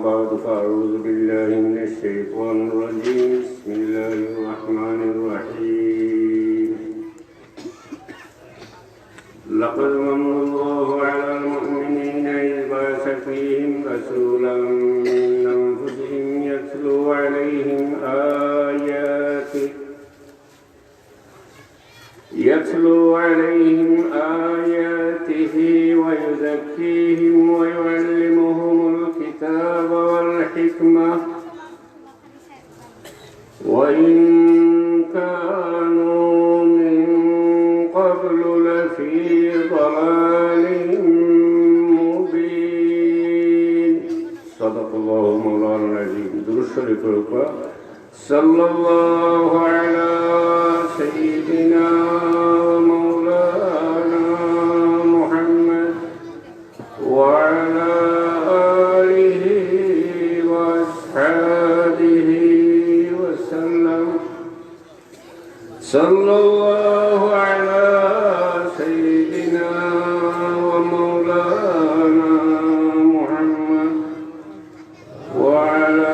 بعد فأعوذ بالله من الشيطان الرجيم بسم الله الرحمن الرحيم لقد من الله على المؤمنين إذ بعث فيهم رسولا من أنفسهم يتلو عليهم آياته ويزكيهم ويعلمهم الكتاب والحكمة وإن كانوا من قبل لفي ضلال مبين صدق الله مولانا العظيم درود شريف صلى الله على سيدنا ومولانا محمد وعلى آله وأصحابه وسلم صلى الله على سيدنا ومولانا محمد وعلى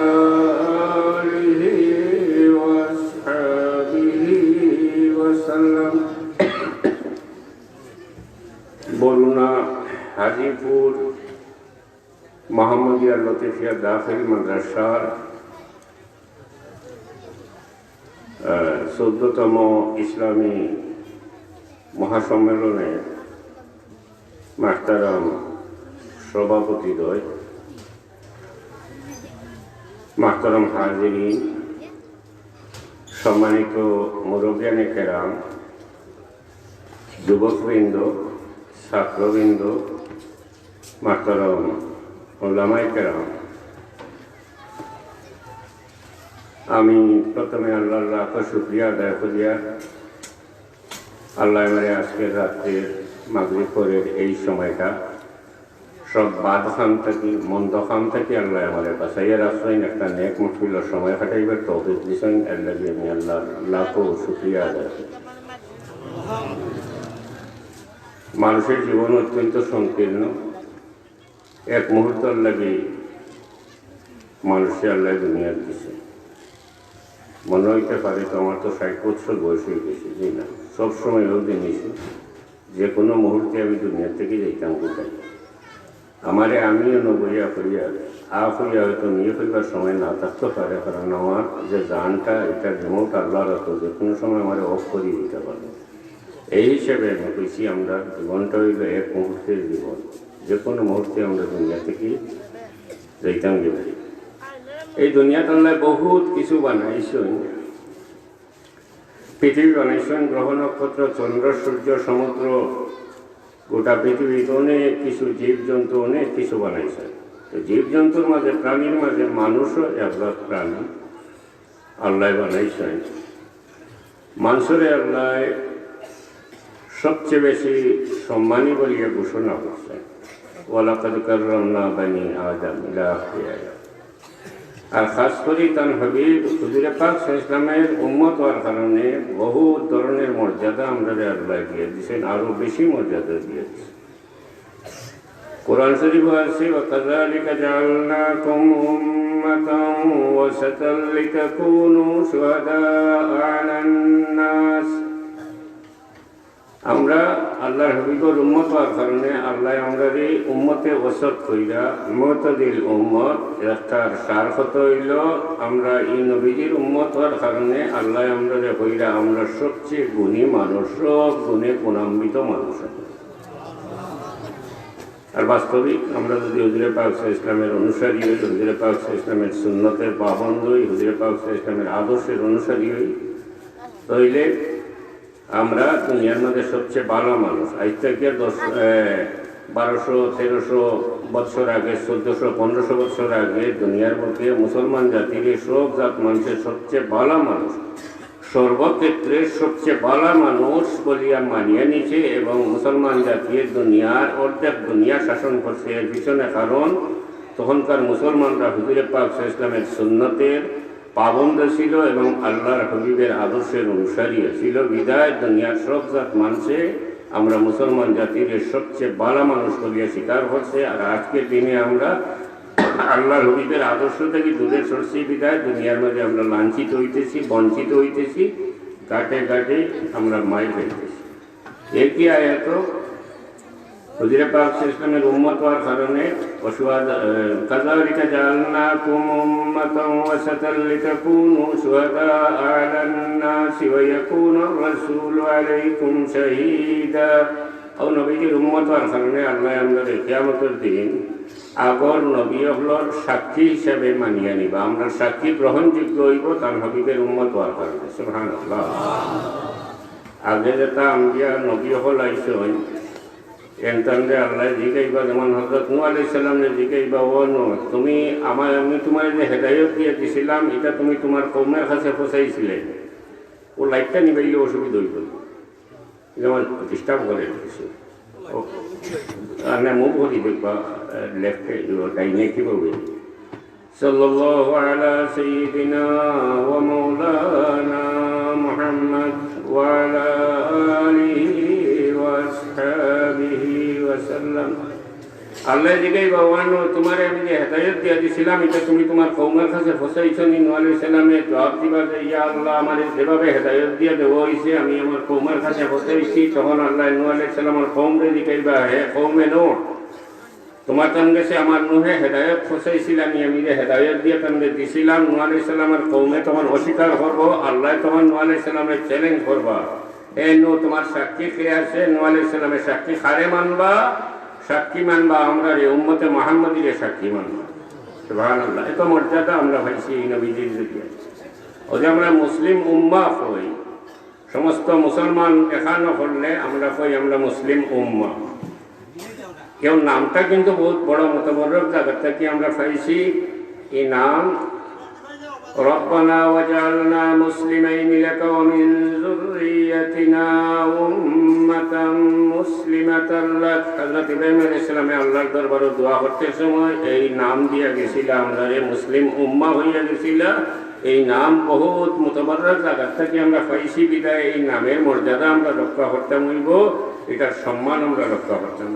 বরুণা হাজিপুর মোহাম্মদিয়া লতিফিয়া দাখিল মাদ্রাসার 14তম ইসলামী মহাসম্মেলনে মাহতারাম সভাপতিদ্বয়, মাহতারাম হাজিরিন, সম্মানিত মুরব্বিয়ানে কেরাম, যুবকবৃন্দ, ছাত্রবৃন্দ, মাহতারাম উলামায়ে কেরাম, আমি প্রথমে আল্লাহর লাখ শুকরিয়া আদায় করিয়া আল্লাহ আমারে আজকের রাত্রের মাগরিব পরের এই সময়টা সব বাদখান থেকে মন্দখান থেকে আল্লাহ আমাদের বাঁচাইয়া রাখছেন, একটা নেক মুশকিল সময় কাটাইবার তৌফিক দিয়েছেন। এর লাগে আমি আল্লাহর লাখো শুকরিয়া আদায় করি। মানুষের জীবন অত্যন্ত সংকীর্ণ, এক মুহূর্তের লাগে মানুষকে আল্লাহ দুনিয়ার দিছে। মনে হইতে পারে তো আমার তো 60 বছর বয়স হয়ে গেছে, জি না, সবসময় ওই জিনিস যে কোনো মুহূর্তে আমি দুনিয়ার থেকে যাইতাম কোথায়। আমারে আমিও নবইয়া করিয়া হইয়া হয়তো নিয়ে ফেলবার সময় না থাকতে পারে, কারণ আমার যে গানটা এটা রিমোট আল্লাহ রাখো যে কোনো সময় আমার অফ করিয়ে দিতে পারে। এই হিসেবে আমি কইছি আমরা জীবনটা হইল এক মুহূর্তের জীবন, যে কোনো মুহূর্তে আমরা দুনিয়া থেকে যাইতাম যাই। এই দুনিয়াতে আল্লাহ বহুত কিছু বানাইছেন, পৃথিবী বানাইছেন, গ্রহ নক্ষত্র, চন্দ্র, সূর্য, সমুদ্র, গোটা পৃথিবীতে অনেক কিছু জীবজন্তু অনেক কিছু বানাইছে। তো জীবজন্তুর মাঝে, প্রাণীর মাঝে মানুষও একবার প্রাণী আল্লাহ বানাইছেন। মানুষের আল্লাহ সবচেয়ে বেশি সম্মানী বলিয়া ঘোষণা করছে, ওয়ালাকাদ কাররামনা বানি আদম ইলা আখিরি আয়াত। আর খাস করে তার হাবিব হুজুর পাক সাল্লাল্লাহু আলাইহি ওয়াসাল্লামের উম্মত হওয়ার কারণে বহু ধরনের মর্যাদা আমরা আল্লাহ দিয়ে দিয়েছেন, আরো বেশি মর্যাদা দিয়ে দিয়েছেন। কোরআন শরীফ আছে, ওয়াকাযালিকা জাআলনাকুম উম্মাতান ওয়াসাতান লিতাকুনু শুহাদাআ আলান নাস। আমরা আল্লাহর হাবিবের উম্মত হওয়ার কারণে আল্লাহ আমরা এই উম্মতে ওসত কইরা মুতাদিল উম্মত, একটার সার কত হইল আমরা এই নবীজির উম্মত হওয়ার কারণে আল্লাহ আমরা কইরা আমরা সবচেয়ে গুণী মানুষ, সব গুণে গুণান্বিত মানুষ। আর বাস্তবিক আমরা যদি হুজুর পাক সাল্লাল্লাহু আলাইহি ওয়াসাল্লামের অনুসারী হই, হুজুর পাক সাল্লাল্লাহু আলাইহি ওয়াসাল্লামের সুন্নতের পাবন্দ হই, হুজুর পাক সাল্লাল্লাহু আলাইহি ওয়াসাল্লামের আদর্শের অনুসারী হই, তাইলে আমরা দুনিয়ার মধ্যে সবচেয়ে ভালো মানুষ। আজ থেকে 1200-1300 বছর আগে, 1400-1500 বছর আগে দুনিয়ার মধ্যে মুসলমান জাতির সব জাত মানুষের সবচেয়ে ভালো মানুষ, সর্বক্ষেত্রে সবচেয়ে ভালো মানুষ বলিয়া মানিয়ে নিছে। এবং মুসলমান জাতির দুনিয়ার অর্ধেক দুনিয়া শাসন করছে। এর পিছনে কারণ তখনকার মুসলমানরা হুজুর পাক সাল্লাল্লাহু আলাইহি ওয়াসাল্লামের সুন্নতের পাবন্দ ছিল এবং আল্লাহর হাবিবের আদর্শের অনুসারী ছিল। বিদায় দুনিয়ার সব জাত মানুষে আমরা মুসলমান জাতির সবচেয়ে ভালো মানুষ বলিয়া স্বীকার করছে। আর আজকের দিনে আমরা আল্লাহর হবিবের আদর্শ থেকে দূরে সরছি বিদায় দুনিয়ার মাঝে আমরা লাঞ্ছিত হইতেছি, বঞ্চিত হইতেছি, ঘাটে ঘাটে আমরা মাইর ফেলতেছি। একই আয়াত হুজুরে পাক ইসলামের উম্মত হওয়ার কারণে কাযালিকা জাআলনাকুম উম্মাতান ওয়াসাতান লিতাকুনু শুহাদা আলান নাসি ওয়া ইয়াকুনার রাসূলু আলাইকুম শাহীদা। ও নবীজির উম্মত হওয়ার কারণে আল্লাহ আমাদের কিয়ামতের দিন আগর নবী হলোর সাক্ষী হিসাবে মানিয়ে নিবা। আমরা সাক্ষী গ্রহণযোগ্য হইব তার হাবিবের উম্মত হওয়ার কারণে। সুবহানাল্লাহ। আগে যেটা আম্বিয়া নবী হল আইসন এনতান্ডে আল্লাহ জিগাইবা, যেমন হযরত নূহ আলাইহিস সালামের জিগাইবা, ও নূহ তুমি আমি তোমার যে হেদায়েত দিয়ে দিছিলাম এটা তুমি তোমার কওমের কাছে পৌঁছাইছিলে, ও লাইটটা নিবাইলে অসুবিধা হইত, যেমন ডিস্টার্ব করে কিছু না মুখ ভরি দেখবা লেফটে ডাইনে কিভাবে। সাল্লাল্লাহু আলা সাইয়্যিদিনা ওয়া মাওলানা মুহাম্মদ ওয়া আলা আলিহি ওয়া আসহাবিহি ওয়া সাল্লাম। আল্লাহ জিগাইবা, ওয়ানো তোমার আমি যে হেদায়েত দিয়ে দিছিলাম এটা তুমি তোমার কওমের কাছে পৌঁছাইছো নি? নূহ আলাইহিস সালামের জবাব দিবা যে ইয়া আল্লাহ আমার যেভাবে হেদায়েত দিয়ে দেওয়া হয়েছে আমি আমার কওমের কাছে পৌঁছাইছি। তখন আল্লাহ নূহ আলাইহিস সালামের কওমরে জিগাইবা, হে কওমে নূহ তোমার তান গেছে আমার নূহে হেদায়েত পৌঁছাইছিলাম, আমি যে হেদায়েত দিয়ে তানকে দিছিলাম। নূহ আলাইহিস সালামের কওমে তখন অস্বীকার করবো, আল্লাহ তখন নূহ আলাইহিস সালামের চ্যালেঞ্জ করবা, হে নূহ তোমার সাক্ষী কে আছে? নূহ আলাইহিস সালামের সাক্ষী কারে মানবা? সাক্ষী মানবা আমরা রে উম্মতে মুহাম্মাদিরে সাক্ষী মানবা। সুবহানাল্লাহ। এত মর্যাদা আমরা পাইছি এই নবীজির জরিয়া। ও যে আমরা মুসলিম উম্মাহ হই, সমস্ত মুসলমান এখানো করলে আমরা কই আমরা মুসলিম উম্মাহ। কেউ নামটা কিন্তু বহুত বড় মতবরক জায়গা থেকে আমরা পাইছি এই নাম, রব্বানা ওয়াজআলনা মুসলিমাইনি লাকা ওয়া মিন যুররিয়াতিনা উম্মাতান মুসলিমাতান লাক। হযরত ইব্রাহিম আলাইহিস সালামে আল্লাহর দরবারে দোয়া করতে সময় এই নাম দিয়া গেছিল, আমরা মুসলিম উম্মাহ হইয়া গেছিল। এই নাম বহুত মতবরক জায়গা থেকে আমরা পাইছি বিদায় এই নামের মর্যাদা আমরা রক্ষা করতাম হইব, এটার সম্মান আমরা রক্ষা করতাম।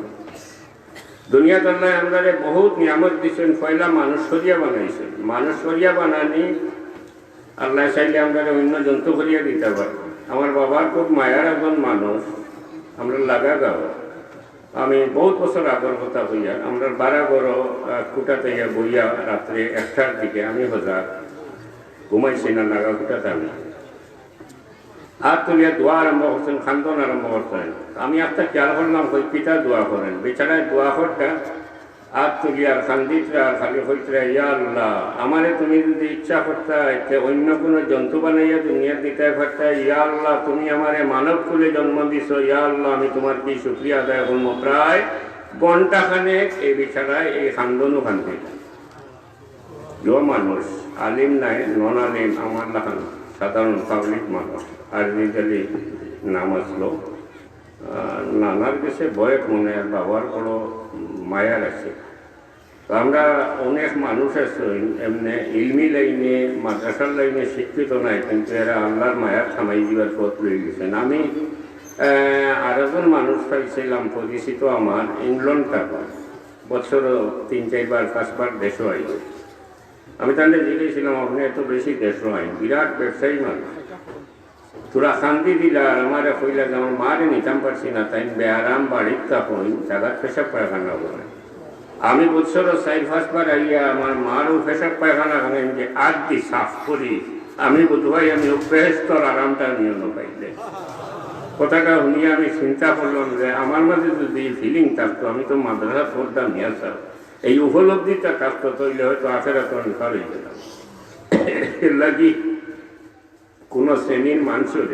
দুনিয়াতে আল্লাহ আমাদের বহুত নিয়ামত দিচ্ছেন। পয়লা মানুষ করিয়া বানাইছেন, মানুষ করিয়া বানানি আল্লাহ চাইলে আমরা অন্য জন্তু করিয়া দিতে পারি। আমার বাবার খুব মায়ার একজন মানুষ, আমরা লাগা গাও, আমি বহুত বছর আগর কথা হইয়া আমরা 12 বড় কুটাতে বইয়া রাত্রে 1টার দিকে আমি হজার ঘুমাইছি না, লাগা কুটাতে আমি আর তুলিয়া দোয়া আরম্ভ করছেন, খান্দন আরম্ভ করতেন। আমি একটা খেয়াল করলাম কই পিতা দোয়া করেন, বেচারায় দোয়া করটা আর তুলিয়ার খান্দিতরা আর খালি হইতরা, ইয়া আল্লাহ আমারে তুমি যদি ইচ্ছা করতা এতে অন্য কোনো জন্তু বানাইয়া দুনিয়া দিতে পারতা, ইয়া আল্লাহ তুমি আমারে মানব কুলে জন্ম দিছ, ইয়া আল্লাহ আমি তোমার কি শুকরিয়া আদায় করবো। প্রায় ঘন্টাখানেক এই বেচারায় এই খান্দনও খান্দি। যো মানুষ আলিম নাই, নন আলিম, আমার লাখান সাধারণ পাবলিক মানুষ আর নিজেরই নাম আসলো, নানার কাছে বয়স মনে আর বাবার বড় মায়ার আছে। তো আমরা অনেক মানুষ আছে এমনি ইলমি লাইনে মাদ্রাসার লাইনে শিক্ষিত নাই, কিন্তু এরা আল্লাহর মায়ার থামাই দিবার পথ লই গেছেন। আমি আরেকজন মানুষ পাইছিলাম পরিচিত আমার, ইংল্যান্ড থাকা, বছর 3-4 বার 5 বার দেশও আইব। আমি তাহলে জিজ্ঞেসছিলাম আপনি এত বেশি দেশও আইন, বিরাট ব্যবসায়ী মানুষ, তোরা শান্তি দিলা আর আমার কইলা যে আমার মারে নিতাম পারছি না, তাই বেআরাম বাড়ির তখন জায়গার পেশাব পায়খানা বলে। আমি বছর 4-5 বার আইয়া আমার মারও পেশাব পায়খানা খানে যে আগ দি সাফ করি, আমি বোধহয় আমি অভ্যেস তোর আরামটা নিয়ে পাইলে। কথাটা শুনিয়ে আমি চিন্তা করলাম যে আমার মাঝে যদি ফিলিং থাকতো, আমি তো মাদ্রাসা পড়তাম নিয়ে স্যার, এই উপলব্ধিটা থাকতো তৈলে হয়তো আখেরা তো আমি পারি গেলাম। এর লাগি কোনো শ্রেণীর মানুষের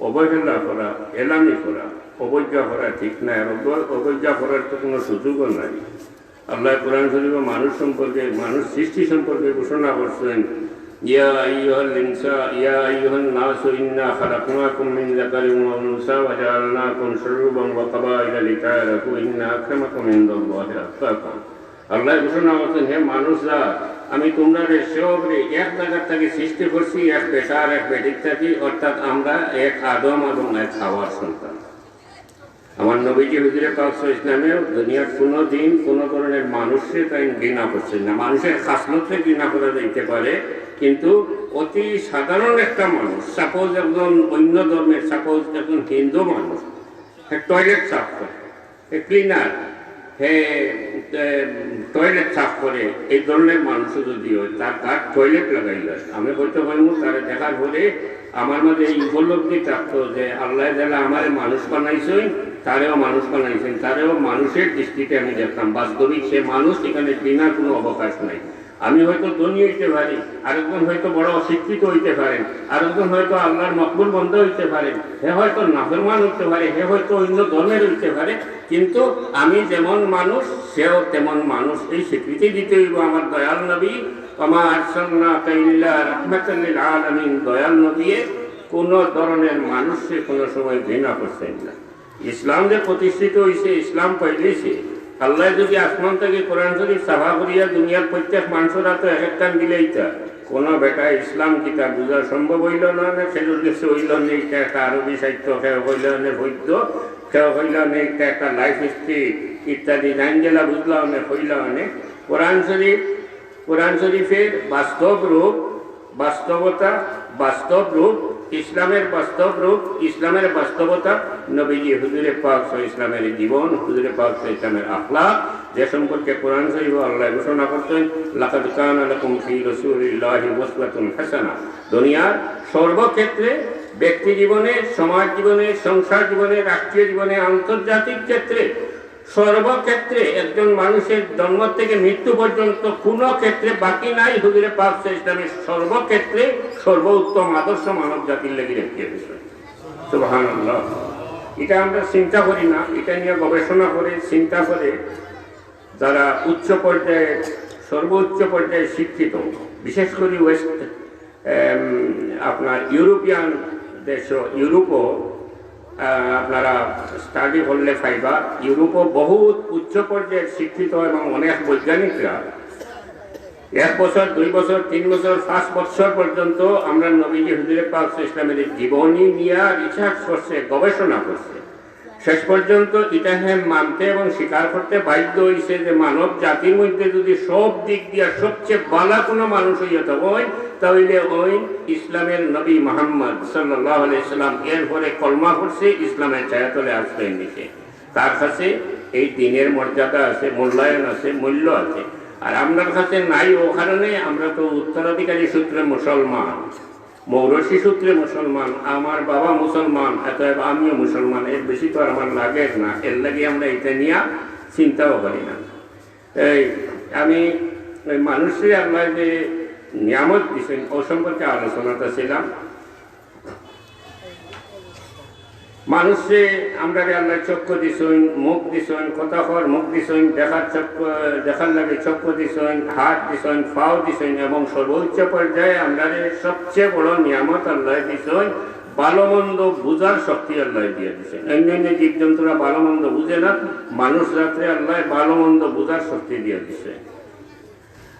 অবহেলা করা, এলামি করা, অবজ্ঞা করা ঠিক নাই। আর অবজ্ঞা করার তো কোনো সুযোগও নাই। আল্লাহ কোরআন শরীফে মানুষ সম্পর্কে, মানুষ সৃষ্টি সম্পর্কে ঘোষণা করছেন, ইয়া আইয়ুহান নাসু ইন্না খালাকনাকুম মিন যাকারিন ওয়া উনসা ওয়া জাআলনাকুম শুউবান ওয়া ক্বাবাইলা লিতাআরাফু ইন্না আক্রামাকুম ইনদাল্লাহি আতকাকুম। আল্লাহ ঘোষণা করছেন, হে মানুষরা আমি তোমরা সবরে এক জায়গার থেকে সৃষ্টি করছি, এক পেশার এক বেটির থাকি, অর্থাৎ আমরা এক আদম এবং এক হাওয়ার সন্তান। আমার নবীজি হুজুরে পাক সাল্লাল্লাহু আলাইহি ওয়াসাল্লামেও দুনিয়ার কোনো দিন কোনো ধরনের মানুষের তাই ঘৃণা করছেন না। মানুষের খাসলতকে ঘৃণা করা যাইতে পারে, কিন্তু অতি সাধারণ একটা মানুষ, সাপোজ একজন অন্য ধর্মের, সাপোজ একজন হিন্দু মানুষ, টয়লেট সাফ করে, ক্লিনার, টয়লেট সাফ করে, এই ধরনের মানুষও যদি হয়, তার টয়লেট লাগাইল, আমি বলতে পারবো তারা দেখার পরে আমার মাঝে এই উপলব্ধি থাকতো যে আল্লাহ যারা আমার মানুষ বানাইছেন, তারেও মানুষ বানাইছেন, তারেও মানুষের দৃষ্টিতে আমি দেখতাম বাস্তবিক সে মানুষ, এখানে বিনা কোনো অবকাশ নাই। আমি হয়তো ধনী হইতে পারি, আরেকজন হয়তো বড় অশিক্ষিত হইতে পারেন, আরেকজন হয়তো আল্লাহর মকবুল বন্ধ হইতে পারেন, হে হয়তো নাফরমান হইতে পারে, হে হয়তো অন্য ধর্মের হইতে পারে, কিন্তু আমি যেমন মানুষ সেও তেমন মানুষ, এই স্বীকৃতি দিতে হইব আমার দয়াল নবী ওমা আরসালনাকা ইল্লা রাহমাতাল লিল আলামিন। দয়াল নবী কোন ধরনের মানুষকে কোনো সময় ঘৃণা করছেন না। ইসলাম যে প্রতিষ্ঠিত হয়েছে, ইসলাম পাইলেছে, আল্লাহ যদি আসমান থেকে কোরআন শরীফ সাফা করিয়া দুনিয়ার প্রত্যেক মানুষের হাতে এক এক কান দিলেইতা, কোনো বেটা ইসলাম কিতাব বোঝা সম্ভব হইল না, সেজুর কাছে হইল নেই একটা আরবি সাহিত্য, কেউ হইল নে বৈদ্য, কেউ হইল নেই একটা লাইফ হিস্ট্রি ইত্যাদি জানজেলা বুঝলাম না, হইল অনেক কোরআন শরীফের বাস্তব রূপ, বাস্তবতা, বাস্তব রূপ, ইসলামের বাস্তব রূপ, ইসলামের বাস্তবতা, নবীজি হুজুরে পাক সাল্লাল্লাহু ইসলামের জীবন, হুজুরে পাক সাল্লাল্লাহু ইসলামের আখলাক, যে সম্পর্কে কোরআন শরীফ আল্লাহ ঘোষণা করতেন লাকাদ কানা লাকুম ফি রাসূলিল্লাহি উসওয়াতুন হাসানাহ। দুনিয়ার সর্বক্ষেত্রে, ব্যক্তি জীবনে, সমাজ জীবনে, সংসার জীবনে, রাষ্ট্রীয় জীবনে, আন্তর্জাতিক ক্ষেত্রে, সর্বক্ষেত্রে একজন মানুষের জন্ম থেকে মৃত্যু পর্যন্ত কোনো ক্ষেত্রে বাকি নাই হুজুরে পাক সাল্লাল্লাহু ইসলামের সর্বক্ষেত্রে সর্বোত্তম আদর্শ মানব জাতির লেগে রেখে দিয়েছে। সুবহানাল্লাহ। এটা আমরা চিন্তা করি না, এটা নিয়ে গবেষণা করে চিন্তা করে যারা উচ্চ পর্যায়ে, সর্বোচ্চ পর্যায়ে শিক্ষিত, বিশেষ করে ওয়েস্ট আপনার ইউরোপিয়ান দেশ, ইউরোপও আপনারা স্টাডি করলে পাইবা, ইউরোপও বহুত উচ্চ পর্যায়ের শিক্ষিত এবং অনেক বৈজ্ঞানিকরা 1 বছর, 2 বছর, 3 বছর, 5 বছর পর্যন্ত আমরা নবীজি হুজুরে পাক সাল্লাল্লাহু ইসলামের জীবনী নিয়ে রিসার্চ করছে, গবেষণা করছে। শেষ পর্যন্ত এটা মানতে এবং স্বীকার করতে বাধ্য হয়েছে যে মানব জাতির মধ্যে যদি সব দিক দিয়ে সবচেয়ে ভালো কোনো মানুষ হইয়া থাকে তাহলে ওই ইসলামের নবী মুহাম্মদ সাল্লাল্লাহু আলাইহি সাল্লাম। এরপরে কলমা করছে, ইসলামের ছায়াতলে আসবে নিচে, তার কাছে এই দিনের মর্যাদা আছে, মূল্যায়ন আছে, মূল্য আছে। আর আপনার কাছে নাই, ও কারণে আমরা তো উত্তরাধিকারী সূত্রে মুসলমান, মৌরসী সূত্রে মুসলমান, আমার বাবা মুসলমান, অতএব আমিও মুসলমান, এর বেশি তো আমার লাগে না, এর লাগে আমরা এটা নিয়ে চিন্তাও করি না। এই আমি মানুষের আল্লাহ যে নিয়ামত দিচ্ছেন ও সম্পর্কে আলোচনাটা ছিলাম। মানুষে আমরা আল্লাহ চক্ষু দিছেন, মুখ দিছেন, কথা কর মুখ দিছেন, দেখার লাগে চক্ষু দিছেন, হাত দিছেন, পাও দিছেন, এবং সর্বোচ্চ পর্যায়ে আমরা সবচেয়ে বড় নিয়ামত আল্লাহ দিছেন ভালো মন্দ বুঝার শক্তি আল্লাহ দিয়ে দিছেন। অন্যান্য জীবজন্তুরা ভালো মন্দ বুঝে না, মানুষ রাত্রে আল্লাহ ভালো মন্দ বুঝার শক্তি দিয়ে দিছে।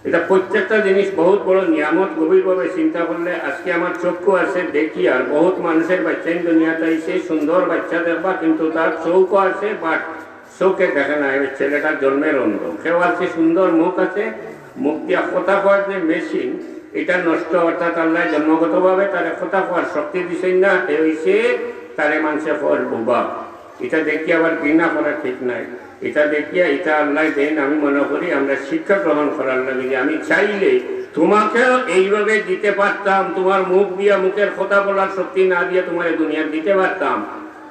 এটা প্রত্যেকটা জিনিস বহুত বড় নিয়ামত। গভীরভাবে চিন্তা করলে আজকে আমার চক্ষু আছে, দেখি, আর বহুত মানুষের বাচ্চা দুনিয়াতে এসে সুন্দর বাচ্চা দেখবা, কিন্তু তার চৌকো আছে বাট চৌকে দেখে না, ছেলেটার জন্মের অন্ধ। কেউ আছে সুন্দর মুখ আছে, মুখ দিয়া কথা কওয়ার যে মেশিন এটা নষ্ট, অর্থাৎ আল্লাহ জন্মগতভাবে তার কথা কওয়ার শক্তি দিচ্ছেন না, সে হয়েছে তারে মানুষে ফল বোবা। এটা দেখি আবার ঘৃণা করা ঠিক নাই, এটা দেখিয়া এটা আল্লাহ দেন। আমি মনে করি আমরা শিক্ষা গ্রহণ করার লাগে যে আমি চাইলে তোমাকেও এইভাবে দিতে পারতাম, তোমার মুখ দিয়া মুখের কথা বলার শক্তি না দিয়ে তোমার দুনিয়া দিতে পারতাম,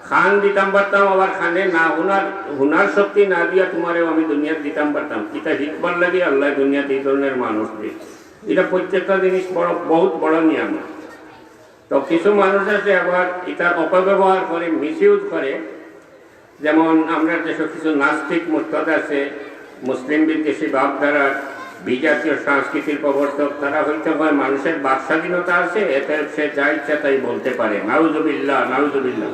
খান দিতাম পারতাম, আবার খানে না হুনার শক্তি না দিয়া তোমারেও আমি দুনিয়া দিতাম পারতাম। এটা শিখবার লাগে আল্লাহ দুনিয়াতে এই ধরনের মানুষ দিয়ে। এটা প্রত্যেকটা জিনিস বহুত বড় নিয়ম। তো কিছু মানুষ আছে আবার এটার অপব্যবহার করে, মিসইউজ করে। যেমন আমরা যেসব কিছু নাস্তিক মুরতাদ আছে, মুসলিম বিদ্বেষী ভাবধারা, বিজাতীয় সংস্কৃতির প্রবর্তক, তারা হইতে হয় মানুষের বাক স্বাধীনতা আছে, এতে সে যা ইচ্ছা তাই বলতে পারে। নাউজুবিল্লাহ, নাউজুবিল্লাহ।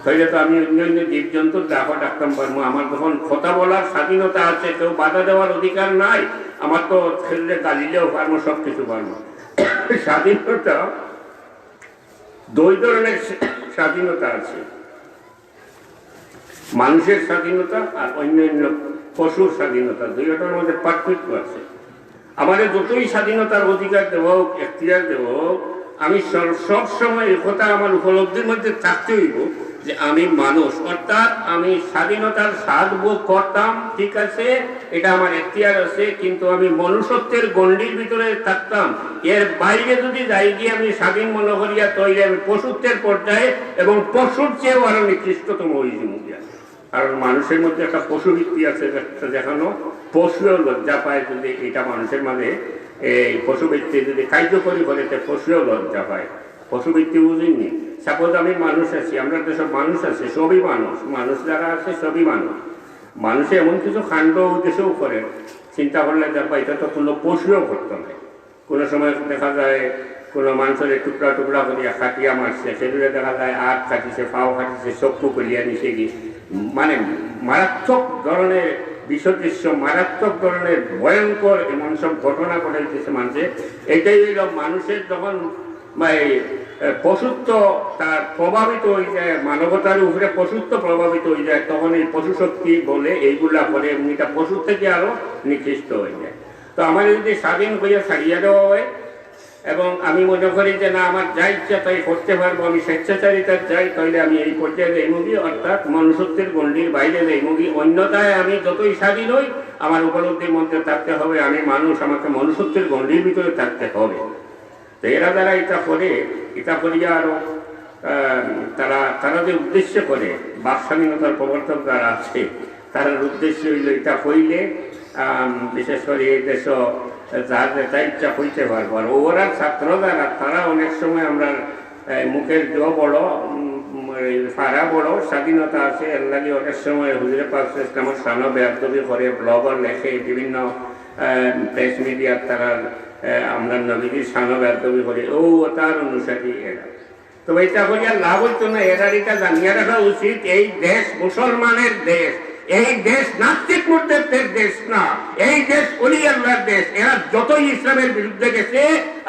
তাইলে তো আমি অন্য জীবজন্তুর দাফা ডাকতাম পারবো, আমার তখন কথা বলার স্বাধীনতা আছে, কেউ বাধা দেওয়ার অধিকার নাই। আমার তো ছেলে গালিলেও পারবো, সব কিছু পারবো। স্বাধীনতা 2 ধরনের স্বাধীনতা আছে। মানুষের স্বাধীনতা আর অন্যান্য পশুর স্বাধীনতা, দুইটার মধ্যে পার্থক্য আছে। আমাদের যতই স্বাধীনতার অধিকার দেব, এখতিয়ার দেব, আমি সব সময় এই কথা আমার উপলব্ধির মধ্যে থাকতে হইব যে আমি মানুষ, অর্থাৎ আমি স্বাধীনতার স্বাদ ভোগ করতাম, ঠিক আছে, এটা আমার এখতিয়ার আছে, কিন্তু আমি মনুষ্যত্বের গণ্ডির ভিতরে থাকতাম। এর বাইরে যদি যাই গিয়ে আমি স্বাধীন মনে করিয়া তৈরি আমি পশুত্বের পর্যায়ে এবং পশুর চেয়েও আরো নিকৃষ্টতম হয়েছি মুখিয়া। কারণ মানুষের মধ্যে একটা পশুবৃত্তি আছে, দেখানো পশুও লজ্জা পায় যদি এটা মানুষের মাঝে এই পশুবৃত্তি যদি কার্যকরী করে পশুও লজ্জা পায়। পশুবৃত্তি বুঝিনি। সাপোজ আমি মানুষ আছি, আমরা যেসব মানুষ আছে সবই মানুষ, মানুষ যারা আছে সবই মানুষ। মানুষে এমন কিছু কাণ্ড উদ্দেশ্যও করে, চিন্তা করলে দেখবা এটা তো কোনো পশুও করতো না। কোনো সময় দেখা যায় কোনো মানুষের টুকরা টুকরা করিয়া খাটিয়া মারছে, সেগুলো দেখা যায় আখ খাটিছে, পাও খাটিছে, চক্ষু করিয়া নিচে গিয়ে, মানে মারাত্মক ধরনের বিষদৃশ্য, মারাত্মক ধরনের ভয়ঙ্কর এমন সব ঘটনা ঘটাইতেছে মানুষের। এটাই হইল মানুষের যখন পশুত্ব তার প্রভাবিত হয়ে যায়, মানবতার উপরে পশুত্ব প্রভাবিত হয়ে যায়, তখন এই পশু শক্তি বলে এইগুলা করে এমনিটা পশুর থেকে আরো নিকৃষ্ট হয়ে যায়। তো আমার যদি স্বাধীন হইয়া ছাড়িয়ে দেওয়া হয় এবং আমি মনে করি যে না আমার যা ইচ্ছা তাই করতে পারবো, আমি স্বেচ্ছাচারিতার যাই, তাহলে আমি এই পর্যায়ে যাই মুগি, অর্থাৎ মনুষ্যত্বের গণ্ডির বাইরে যাই মুগি। অন্যথায় আমি যতই স্বাধীন হই আমার উপলব্ধির মধ্যে থাকতে হবে আমি মানুষ, আমাকে মনুষ্যত্বের গণ্ডির ভিতরে থাকতে হবে। তো এরা যারা এটা করে, এটা করিয়া আরো তারা যে উদ্দেশ্য করে, বাক স্বাধীনতার প্রবর্তক যারা আছে তার উদ্দেশ্য হইল এটা হইলে বিশেষ করে এই দেশ যার যেটা ইচ্ছা হইতে পারবো। আর ওরা ছাত্র যারা তারা অনেক সময় আমরা মুখের জো বড়, ফারা বড়, স্বাধীনতা আছে, এর লাগে অনেক সময় হুজুরে পাক ইসলামের সানো বেয়াদবি করে, ব্লগার লেখে, বিভিন্ন প্রেস মিডিয়ার তারা আমরা নবীজির সানো বেয়াদবি করে, ও তার অনুসারী এরা। তো এটা করিয়া লাভ হইতো না। এরা এটা জানিয়ে রাখা উচিত এই দেশ মুসলমানের দেশ, এই দেশ নাস্তিক মুর্দেদের দেশ না, এই দেশ ওলি আল্লাহর দেশ। এরা যতই ইসলামের বিরুদ্ধে গেছে,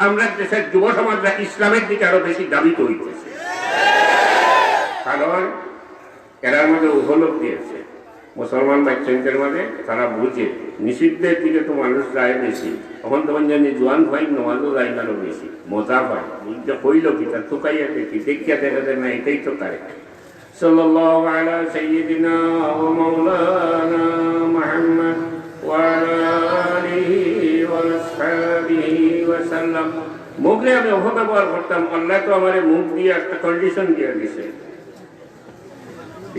আমরা দেশের যুব সমাজরা ইসলামের দিকে আরো বেশি দাবিত হইতেছে। কারণ এরার মধ্যে উপলব্ধি আছে, মুসলমান বাচ্চাদের মাঝে তারা বুঝে নিষিদ্ধের দিকে তো মানুষ যায় বেশি, তখন তখন জানি জোয়ান ভাই নমাজও যায় না আরো বেশি, মজা পায়, হইল কি তার তোকাইয়া দেখি, দেখিয়া দেখা যায় না এটাই তো তারে। সাল্লাল্লাহু আলা সাইয়্যিদিনা ওয়া মাওলানা মুহাম্মদ ওয়া আলা আলিহি ওয়া আসহাবিহি ওয়া সাল্লাম। মুখে আমি অপব্যবহার করতাম, আল্লাহ তো আমার মুখ দিয়ে একটা কন্ডিশন দিয়ে দিছে,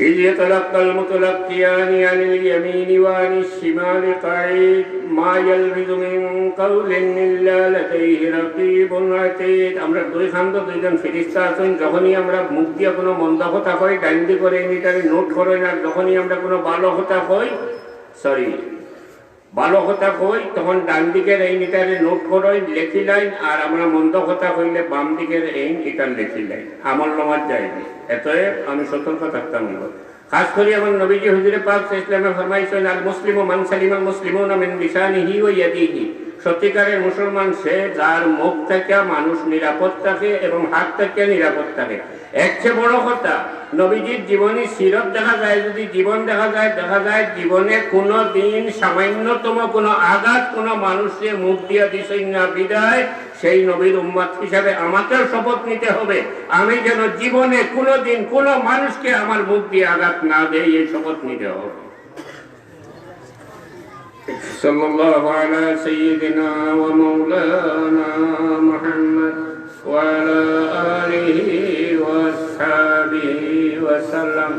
إذ يتلقى المتلقيان عن اليمين وعن الشمال قعيد ما يلفظ من قول إلا لديه رقيب عتيد। আমরা দুই খান্দ দুইজন ফেরেশতা আছেন, যখনই আমরা মুখ দিয়ে কোনো মন্দ কথা কই ডাইন দিকে করে মিটারে নোট করেন, আর যখনই আমরা কোনো ভালো কথা কই ভালো কথা কই তখন ডান দিকের এই মিটারে নোট করই লেখি লাইন, আর আমরা মন্দ কথা কইলে বাম দিকের এই মিটার লেখি লাইন, আমল নামাজ যায়নি। এতএব আমি সতর্ক থাকতাম। খাস করে আমার নবীজি হুজুরে পাক ইসলামে ফরমাইছেন, আল মুসলিমু মান সালিমাল মুসলিমুনা মিন লিসানিহি ওয়া ইয়াদিহি। সত্যিকারের মুসলমান সে যার মুখ থেকে মানুষ নিরাপদ থাকে এবং হাত থেকে নিরাপদ থাকে। এর চেয়ে বড় কথা, নবীজির জীবনী সিরত দেখা যায়, যদি জীবন দেখা যায় জীবনে কোনো দিন সামান্যতম কোনো আঘাত কোনো মানুষের মুখ দিয়া দিছেন না, বিদায় সেই নবীর উম্মত হিসাবে আমাকেও শপথ নিতে হবে আমি যেন জীবনে কোনো দিন কোনো মানুষকে আমার মুখ দিয়ে আঘাত না দেয়, এই শপথ নিতে হবে। সাল্লাল্লাহু আলা সাইয়্যিদিনা ওয়া মাওলানা মুহাম্মদ ওয়া আলা আলিহি ওয়া আসহাবিহি ওয়া সাল্লাম।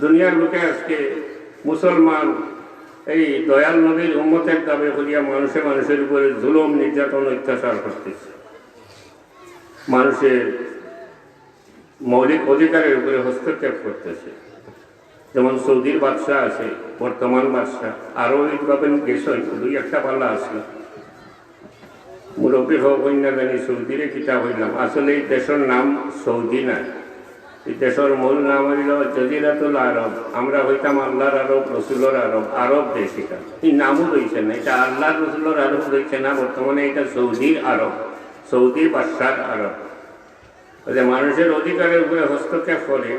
দুনিয়ার লোকে আজকে মুসলমান এই দয়াল নবীর উম্মতের দাবি করিয়া মানুষের উপরে জুলুম নির্যাতন অত্যাচার করতেছে, মানুষের মৌলিক অধিকারের উপরে হস্তক্ষেপ করতেছে। যেমন সৌদির বাদশাহ আছে, বর্তমান বাদশাহ, আরো এইভাবে গেছেন, দুই একটা পাল্লা আসলো মুরব্বী হোক না জানি সৌদিরে কিতাব হইলাম। আসলে এই দেশের নাম সৌদি না, এই দেশের মূল নাম হইল জজিরাতুল আরব। আমরা হইতাম আল্লাহর আরব, রসুলের আরব, আরব দেশ। এটা এই নামও রয়েছে না, এটা আল্লাহ রসুলের আরব রয়েছে না, বর্তমানে এটা সৌদির আরব, সৌদি বাদশার আরব। মানুষের অধিকারের উপরে হস্তক্ষেপ করে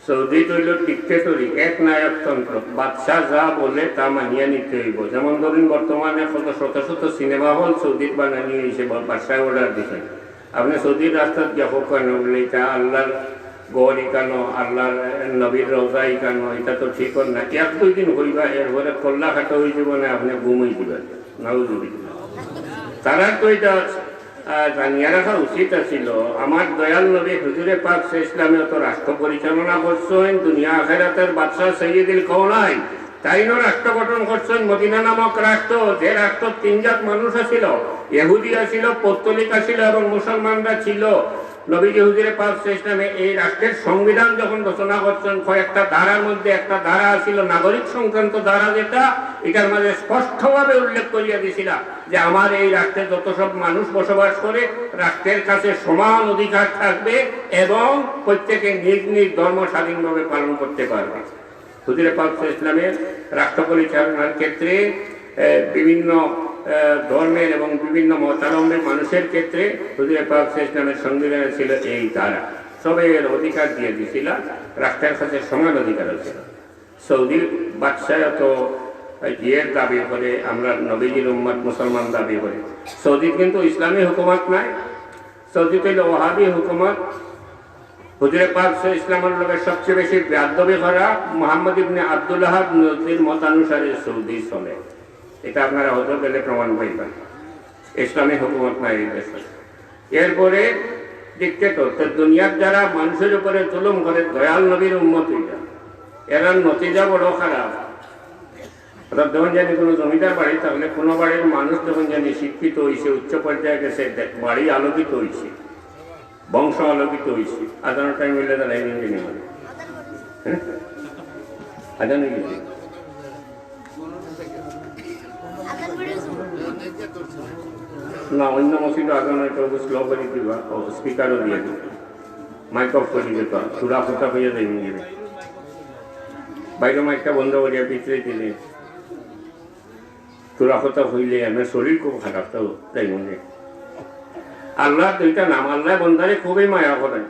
সৌদি হইল ডিক্টেটরি, এক নায়কতন্ত্র, বাদশাহ যা বলে তা মানিয়ে নিতে হইব। যেমন ধরুন বর্তমানে কত শত শত সিনেমা হল সৌদির বানানি হয়েছে, বাদশাহ অর্ডার দিচ্ছেন। আপনি সৌদির রাস্তাত গিয়া কেন বলে এটা আল্লাহর গড় ইকানো, আল্লাহর নবীর রোজা ইকানো, এটা তো ঠিক না। 1-2 দিন হইবা, এরপরে কল্লা খাটো হয়ে যাব না, আপনি ঘুমই দিবেন। নাউজুবিল্লাহ। তারা তো এটা জানিয়ে রাখা উচিত ছিল। আমার দয়াল নবী হুজুরে পাক ইসলামে তো রাষ্ট্র পরিচালনা করছেন, দুনিয়া আখিরাতের বাদশাহ সৈয়দুল কাওনাইন তাইনো রাষ্ট্র গঠন করছেন মদিনা নামক রাষ্ট্র। যে রাষ্ট্র 3 জাত মানুষ ছিল, ইহুদি ছিল, পৌত্তলিক ছিল এবং মুসলমানরা ছিল। নবীজি হুজুরে পাক ইসলামে এই রাষ্ট্রের সংবিধান যখন রচনা করছেন, কয়েকটা ধারার মধ্যে একটা ধারা ছিল নাগরিক সংক্রান্ত ধারা, যেটা এটার মাঝে স্পষ্টভাবে উল্লেখ করিয়া দিয়েছিল যে আমার এই রাষ্ট্রে যত সব মানুষ বসবাস করে রাষ্ট্রের কাছে সমান অধিকার থাকবে এবং প্রত্যেকে নিজ নিজ ধর্ম স্বাধীনভাবে পালন করতে পারবে। হুজুরে পাক ইসলামের রাষ্ট্র পরিচালনার ক্ষেত্রে বিভিন্ন ধর্মের এবং বিভিন্ন মতাবলম্বী মানুষের ক্ষেত্রে হুজুরে পাক ইসলামের সংবিধানে ছিল এই ধারা, সবের অধিকার দিয়ে দিয়েছিল, রাষ্ট্রের কাছে সমান অধিকার ছিল। সৌদি বাদশাহ তো ইয়ের দাবি করে, আমরা নবীজির উম্মত মুসলমান দাবি করে। সৌদি কিন্তু ইসলামী হুকুমত নাই, সৌদি হইল ওয়াহাবি হুকুমত। হুজুরে পাক ইসলামের লোকের সবচেয়ে বেশি বেয়াদবি করা মুহাম্মদ ইবনে আব্দুল্লাহ নবীর মতানুসারে সৌদি চলে। এটা আপনারা হতে গেলে প্রমাণ পাইবেন, ইসলামী হুকুমত নাই এই দেশে। এরপরে ডিক্টেটর, দুনিয়ার যারা মানুষের উপরে জুলুম করে দয়াল নবীর উম্মত হইয়া, এরা নতিজা বড় খারাপ। অর্থাৎ যখন জানি কোনো জমিদার বাড়ি থাকলে কোনো বাড়ির মানুষ যখন জানি শিক্ষিত হয়েছে, উচ্চ পর্যায়ে গেছে, বাড়ি আলোকিত হয়েছে, বংশ আলোকিত হয়েছে, আদানোর টাইম মিলে দাঁড়াই নিয়ে মানে আদানো গেছে না, অন্য মসজিদে আদানো একটু স্লো করে দিবা, স্পিকারও দিয়ে দিবে, মাইক অফ করে দিবে, তো চূড়া ফুটা হয়ে যাই নিয়ে বাইরে মাইকটা বন্ধ করিয়া পিছড়ে দিলে চূড়া ফুটা হইলে আমার শরীর খুব খারাপ, তো তাই মনে। আল্লাহ 2টা নাম, আল্লাহ বন্দারে খুবই মায়া করেন,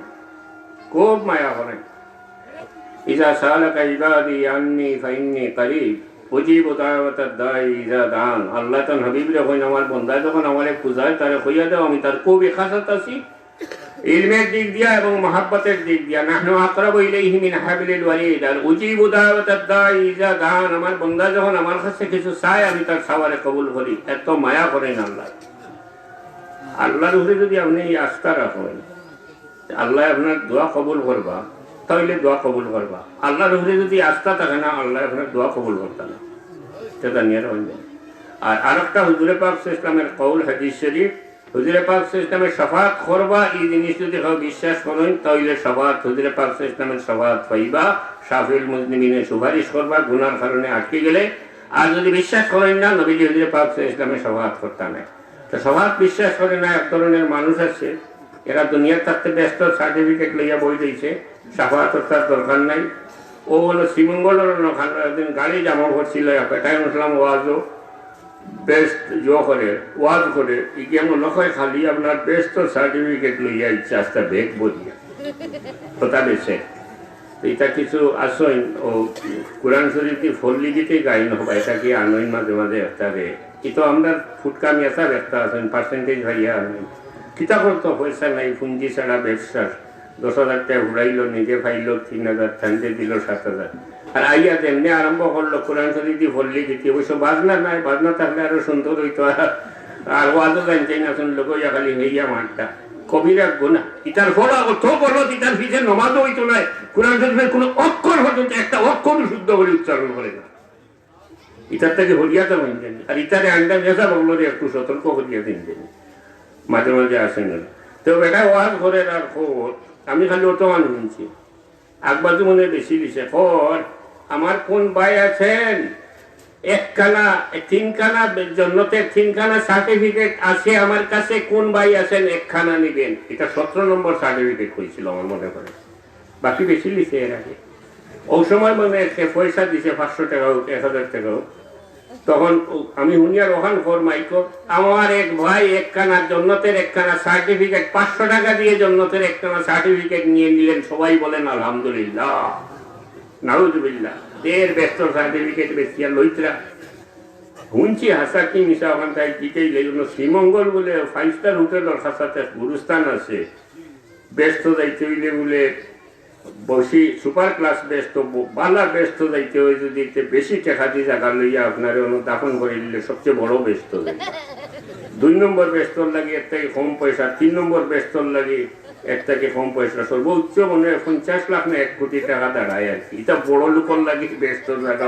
খুব মায়া করেন। ইজা সালাকা ইবাদি আন্নি ফাইন্নি কারীব উজিবু দাওয়াতাদ দাঈ ইজা দান। আল্লাহ তার হাবিবরে কইন আমার বন্দা যখন আমারে পূজায় তারে কইয়া দাও আমি তার খুব ইখাসাত আছি, ইলমের দিক দিয়া এবং মহাব্বতের দিক দিয়া। নাহনু আকরাবু ইলাইহি মিন হাবলিল ওয়ারিদ। আর উজিবু দাওয়াতাদ দাঈ ইজা দান, আমার বন্দা যখন আমার কাছে কিছু চায় আমি তার খাবারে কবুল করি। এত মায়া করেন আল্লাহ। আল্লাহর উপরে যদি আপনি আস্থা রাখেন, আল্লাহ আপনার দোয়া কবুল করবা, তাহলে দোয়া কবুল করবা। আল্লাহর উপরে যদি আস্থা থাকে না, আল্লাহ আপনার দোয়া কবুল করতে না, সেটা নিয়ে রাখবেন। আর আরেকটা হুজুরে পাক ইসলামের কওল হাদিস শরীফ, হুজুরে পাক ইসলামের শাফাআত করবা, এই জিনিস যদি কেউ বিশ্বাস করেন তাহলে শাফাআত, হুজুরে পাক ইসলামের শাফাআত পাইবা। শাফিউল মুজনিমিনের সুপারিশ করবা গুনার কারণে আটকে গেলে। আর যদি বিশ্বাস করেন না, নবীজি হুজুরে পাক ইসলামের শাফাআত করতে না। তো শাফাআত বিশ্বাস করে না এক ধরনের মানুষ আছে, এরা দুনিয়ার থাকতে ব্যস্ত, সার্টিফিকেট লইয়া বই দিয়েছে, শাফাআতের তার দরকার নাই। ও হলো শ্রীমঙ্গলের একদিন গাড়ি জামা করছিল, এটাই মুসলাম ওয়াজও বেস্ট জো করে ওয়াজ করে কেমন নয়, খালি আপনার বেস্ট সার্টিফিকেট লইয়া ইচ্ছা আসতে বেগ বলিয়া কথা বেছে। এটা কিছু আসইন ও কোরআন শরীফটি ফল্লি দিতে গাইন হবা, এটা কি আনইন মাঝে মাঝে একটা রে, কিন্তু আমরা ফুটকামি আসা একটা আসেন পার্সেন্টেজ ভাইয়া আনইন। কিতাবর তো পয়সা নাই, পুঞ্জি ছাড়া ব্যবসার 10,000 টাকা ঘুরাইলো, নিজে পাইলো 3,000, ঠান্ডে দিল 7,000। আর আইয়া তেমনি আরম্ভ করলো কোরআন শরীফ ফল্লি দিতে। অবশ্য বাজনা নাই, বাজনা থাকলে আরো সুন্দর হইতো। আর ওয়াজও জানছে না, শুনলো কইয়া খালি হইয়া মাঠটা কবিরা গুনাহ। ইটার ফল অর্থ বলো, ইটার পিছিয়ে নমাজও হইতো না। কোরআন শরীফের কোনো অক্ষর পর্যন্ত একটা অক্ষর শুদ্ধ করে উচ্চারণ করে না। ইটার থেকে হরিয়া তো মানছেন, আর ইটারে আন্ডা মেসা বললো একটু সতর্ক হরিয়া দিন, মাঝে মাঝে আসেন। তো বেটা ওয়াজ করে আর খোর, আমি খালি অত মানুষ শুনছি, একবাজু মনে বেশি দিছে। খর আমার কোন ভাই আছেন, 3খানা জন্নতের 3খানা সার্টিফিকেট আছে আমার কাছে, কোন ভাই আছেন 1খানা নিবেন। এটা 17 নম্বর সার্টিফিকেট হয়েছিল আমার মনে করে, বাকি বেশি দিছে এর আগে। ওই সময় মনে পয়সা দিছে 500 টাকা হোক 1000 টাকা হোক, তখন আমি হুনিয়ার ওখান ফরমাইকো আমার এক ভাই একখানা জন্নতের একখানা সার্টিফিকেট 500 টাকা দিয়ে জন্নতের একখানা সার্টিফিকেট নিয়ে নিলেন। সবাই বলেন আলহামদুলিল্লাহ, নাউজুবিল্লাহ। এর ব্যস্ত সার্টিফিকেট বেশিয়া লইতরা শুনছি হাসা কি মিশা ওখান তাই জিতেই লেগুলো শ্রীমঙ্গল বলে 5 স্টার হোটেলের সাথে গুরুস্থান আছে, ব্যস্ত যাইতে হইলে বলে বসি সুপার ক্লাস ব্যস্ত বালা ব্যস্ত যাইতে হয় যদি বেশি টাকা দিয়ে জায়গা লইয়া আপনার দাফন করে দিলে সবচেয়ে বড় ব্যস্ত যায়। 2 নম্বর ব্যস্তর লাগে এর থেকে কম পয়সা, 3 নম্বর ব্যস্তর লাগে এর থেকে কম পয়সা, সর্বোচ্চ মনে হয় 50 লাখ না 1 কোটি টাকা দাঁড়ায় আর কি। এটা বড় লোকের লাগে ব্যস্ত জায়গা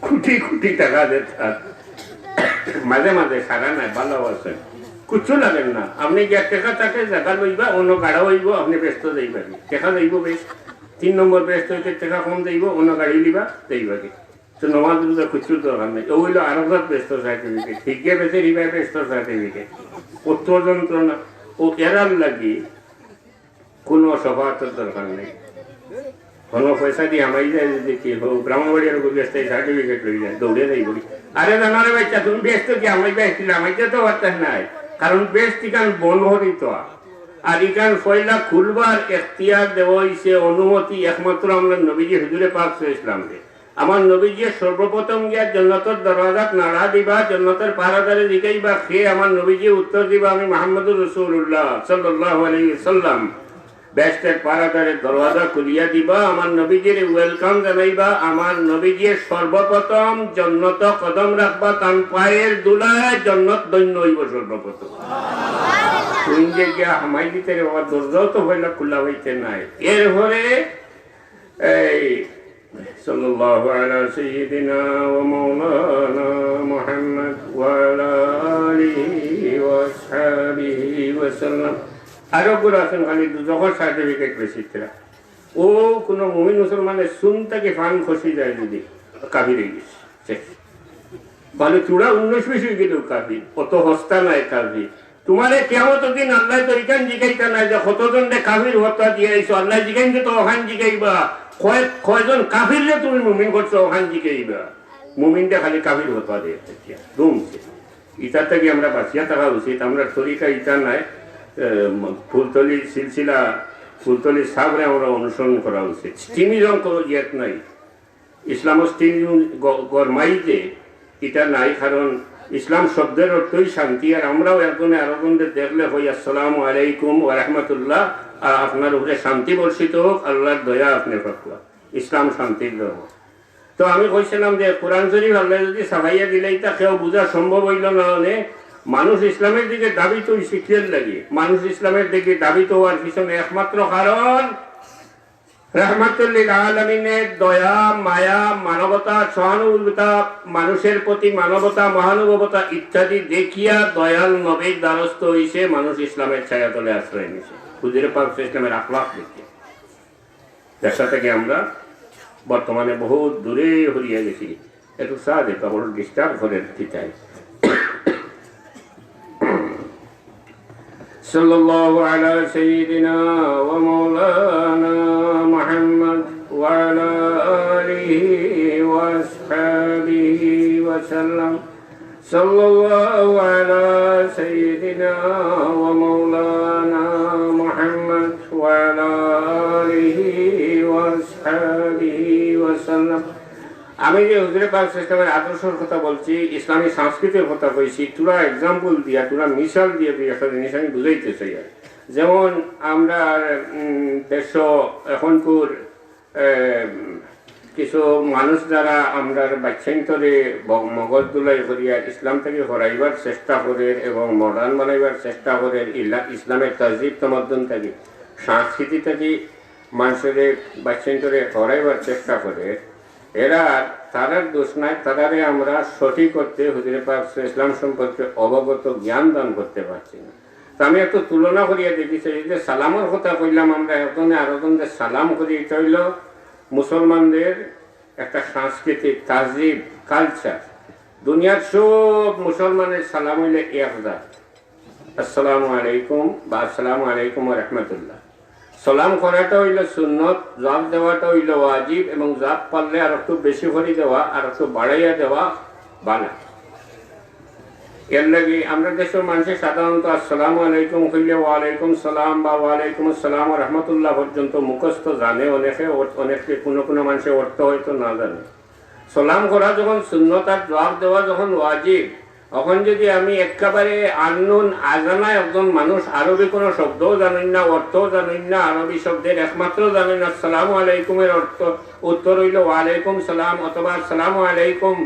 কোটি কোটি টাকা দেয়, মাঝে মাঝে সারা নাই ভালো আছেন কুচ্ছু লাগেন না। আপনি যে টেকা থাকে জায়গা লইবা অন্য গাড়া হইব, আপনি ব্যস্ত যাইবাকে টেকা যাইব বেশ। 3 নম্বর ব্যস্ত হইতে টেকা কম যাইব, অন্য গাড়ি লিবা যাইবাকে। তো নমাজ রোজা কুচ্ছুর দরকার নেই। ও হইল আরোগ্য ব্যস্ত সার্টিফিকেট, ঠিকই বেঁচে রিবা ব্যস্ত সার্টিফিকেট, কত যন্ত্রণা। ও এরার লাগি কোনো সফাতের দরকার নেই। কোনো পয়সা দিয়ে আমাই যায় যদি কি হোক ব্রাহ্মণবাড়িয়ার ব্যস্ত সার্টিফিকেট লই যায় দৌড়ে যাই বলি আরে জানারে বাচ্চা তুমি ব্যস্ত কি আমাই ব্যস্ত আমাইতে তো বার্তা নাই, কারণ বেশ ইকান বনহরিত আর ইকান ফয়লা খুলবার এখতিয়ার দেওয়া হয়েছে অনুমতি একমাত্র আমরা নবীজি হুজুরে পাক ইসলামকে। আমার নবীজি সর্বপ্রথম গিয়া জন্নতের দরওয়াজাত নাড়া দিবা, জন্নতের পাহারাদারে জিগাইবা, সে আমার নবীজি উত্তর দিবা আমি মুহাম্মদুর রাসূলুল্লাহ সাল্লাল্লাহু আলাইহি ওয়াসাল্লাম। বেস্টের পাহারাদারের দরওয়াজা খুলিয়া দিবা, আমার নবীজির ওয়েলকাম জানাইবা। আমার নবীজির সর্বপ্রথম জন্নত কদম রাখবা, তান পায়ের দুলায় জন্নত দৈন্য হইব সর্বপ্রথম। তুই যে গিয়া হামাই দিতে রে বাবা, দরজাও তো হইলা খোলা হইতে নাই। এরপরে এই সাল্লাল্লাহু আলা সাইয়্যিদিনা ওয়া মাওলানা মুহাম্মদ ওয়া আলা আলিহি ওয়া আসহাবিহি ওয়া সাল্লাম। আরো গুলো আছেন খালি দুজকের সার্টিফিকেট বেশিরা। ও কোনো মুমিন মুসলমানের সুন থেকে ফান খসি যায় যদি কাবির হয়ে গেছে, ভালো চূড়া 19-20 হয়ে গেল কাবির, অত হস্তা নাই কাবির। তোমারে কেমত দিন আল্লাহ তো এখান জিগাইতা নাই যে কতজন কাবির হত্যা দিয়ে আইছো, আল্লাহ জিগাইছে তো ওখান জিগাইবা। কয়জন কাবিররে তুমি মুমিন করছো ওখান জিগাইবা। মুমিনটা খালি কাবির হত্যা দিয়ে দুমছে। ইটার থেকে আমরা বাঁচিয়া থাকা উচিত। আমরা তরিকা ইটা নাই, ফুলতলি সিলসিলা ফুলতলি সাবরে আমরা অনুসরণ করা উচিত। স্টিমিজম কোনো ইয়েত নাই, ইসলাম স্টিমিজম গরমাইতে এটা নাই, কারণ ইসলাম শব্দের অর্থই শান্তি। আর আমরাও একজনে আরেকজনদের দেখলে হই আসসালামু আলাইকুম ওয়া রাহমাতুল্লাহ, আর আপনার উপরে শান্তি বর্ষিত হোক, আল্লাহর দয়া আপনি পাকলা। ইসলাম শান্তির ধর্ম। তো আমি কইছিলাম যে কোরআন শরীফ আল্লাহ যদি সাফাইয়া দিলেই তা কেউ বোঝা সম্ভব হইল না। মানুষ ইসলামের দিকে দাবিত শিখিয়ে লাগে, মানুষ ইসলামের দিকে দাবিত হওয়ার পিছনে একমাত্র কারণ রাহমাতুল লিল আলামিনের দয়া, মায়া, মানবতা, সহানুভূতিতা, মানুষের প্রতি মানবতা, মহানুভবতা ইত্যাদি দেখিয়া দয়াল নবীর দ্বারস্থ হইছে, মানুষ ইসলামের ছায়াতলে আশ্রয় নিছে। হুজুরে পাক ইসলামের আখলাক দেখে দেখা থেকে আমরা বর্তমানে বহু দূরে হরিয়া গেছি। একটু সাহায্য বড় ডিস্টার্ব করে চাই। সাল্লাল্লাহু আলা সাইয়্যিদিনা ওয়া মাওলানা মুহাম্মদ ওয়া আলা আলিহি ওয়া আসহাবিহি ওয়া সাল্লাম। সাল্লাল্লাহু আলা সাইয়্যিদিনা ওয়া মাওলানা মুহাম্মদ ওয়া আলা আলিহি ওয়া আসহাবিহি ওয়া সাল্লাম। আমি যে হুজুরে পাক সিস্টেমের আদর্শের কথা বলছি, ইসলামী সংস্কৃতির কথা কইছি, তোরা এক্সাম্পল দিয়া, তোরা মিসাল দিয়ে তুই একটা জিনিস আমি বুঝাইতে চাই। যেমন আমরা দেশ এখনকার কিছু মানুষ যারা আমরা বাচ্চান্তরে মগজ দুলাই করিয়া ইসলাম থেকে হরাইবার চেষ্টা করে এবং মডার্ন বানাইবার চেষ্টা করে, ইসলামের তহজিব তমদ্দুন থেকে সংস্কৃতি থেকে মানুষের বাচ্চান্তরে হরাইবার চেষ্টা করে, এরা তারার দোষ নাই, তারারে আমরা সঠিক করতে হুজুরে পাক ইসলাম সম্পর্কে অবগত জ্ঞান দান করতে পারছি না। তো আমি একটু তুলনা করিয়া দেখেছি যে সালামের কথা কইলাম, আমরা একজনে আরেকজনদের সালাম করি, এটা হইল মুসলমানদের একটা সাংস্কৃতিক তাহজিব কালচার। দুনিয়ার সব মুসলমানের সালাম হইলে এক জাত, আসসালামু আলাইকুম বা আসসালামু আলাইকুম ওয়া রাহমাতুল্লাহ। সালাম করাটা হইল সুন্নত, জবাব দেওয়াটা হইল ওয়াজিব, এবং জবাব পারলে আর একটু বেশি করে দেওয়া আর একটু বাড়াইয়া দেওয়া বানা। এর লাগে আমরা দেশের মানুষের সাধারণত আসসালামু আলাইকুম কইলে ওয়ালাইকুম সালাম বা ওয়ালাইকুম আসসালাম রহমতুল্লাহ পর্যন্ত মুখস্থ জানে, অনেকে কোনো মানুষের অর্থ হয়তো না জানে। সালাম করা যখন সুন্নত আর জবাব দেওয়া যখন ওয়াজিব, তখন যদি আমি একেবারে আননোন আজানা একজন মানুষ, আরবি কোনো শব্দও জানেন না, অর্থও জানেন না, আরবি শব্দের একমাত্র জানেন না আসসালামু আলাইকুমের অর্থ, উত্তর হইল ওয়ালাইকুম সালাম, অথবা আসসালামু আলাইকুম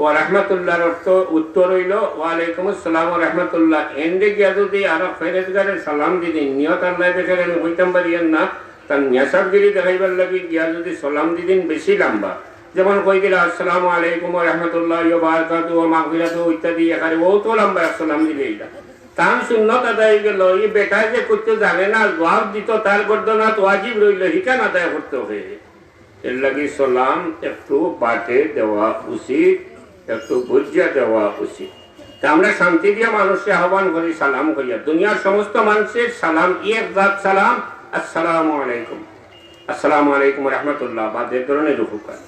ও রহমতুল্লাহর অর্থ উত্তর হইল ওয়ালাইকুম আসসালাম ও রহমতুল্লাহ। এন্ডে গিয়া যদি আরো ফেরেজগারে সালাম দিদিন, নিয়ত আল্লাহ দেখে আমি হইতাম পারিয়েন না, তার নেশাবগিরি দেখাইবার লাগে গিয়া যদি সালাম দিদিন বেশি লম্বা, যেমন কই দিল আসসালামু আলাইকুম ওয়া রাহমাতুল্লাহি ওয়া বারাকাতুহু ওয়া মাগফিরাতুহু ইত্যাদি, এখানে বহুত লম্বা সালাম দিলে এটা তার সুন্নত আদায় গেল। এই বেটা যে করতে জানে না, জবাব দিত, তার গর্দনাত ওয়াজিব রইল, হিকান আদায় করতে হবে। এর লাগি সালাম একটু বাটে দেওয়া উচিত, একটু বুঝিয়া দেওয়া উচিত। তা আমরা শান্তি দিয়ে মানুষকে আহ্বান করি সালাম করিয়া। দুনিয়ার সমস্ত মানুষের সালাম এক জাত সালাম, আসসালামু আলাইকুম, আসসালামু আলাইকুম রহমতুল্লাহ বা যে ধরনের উপকার।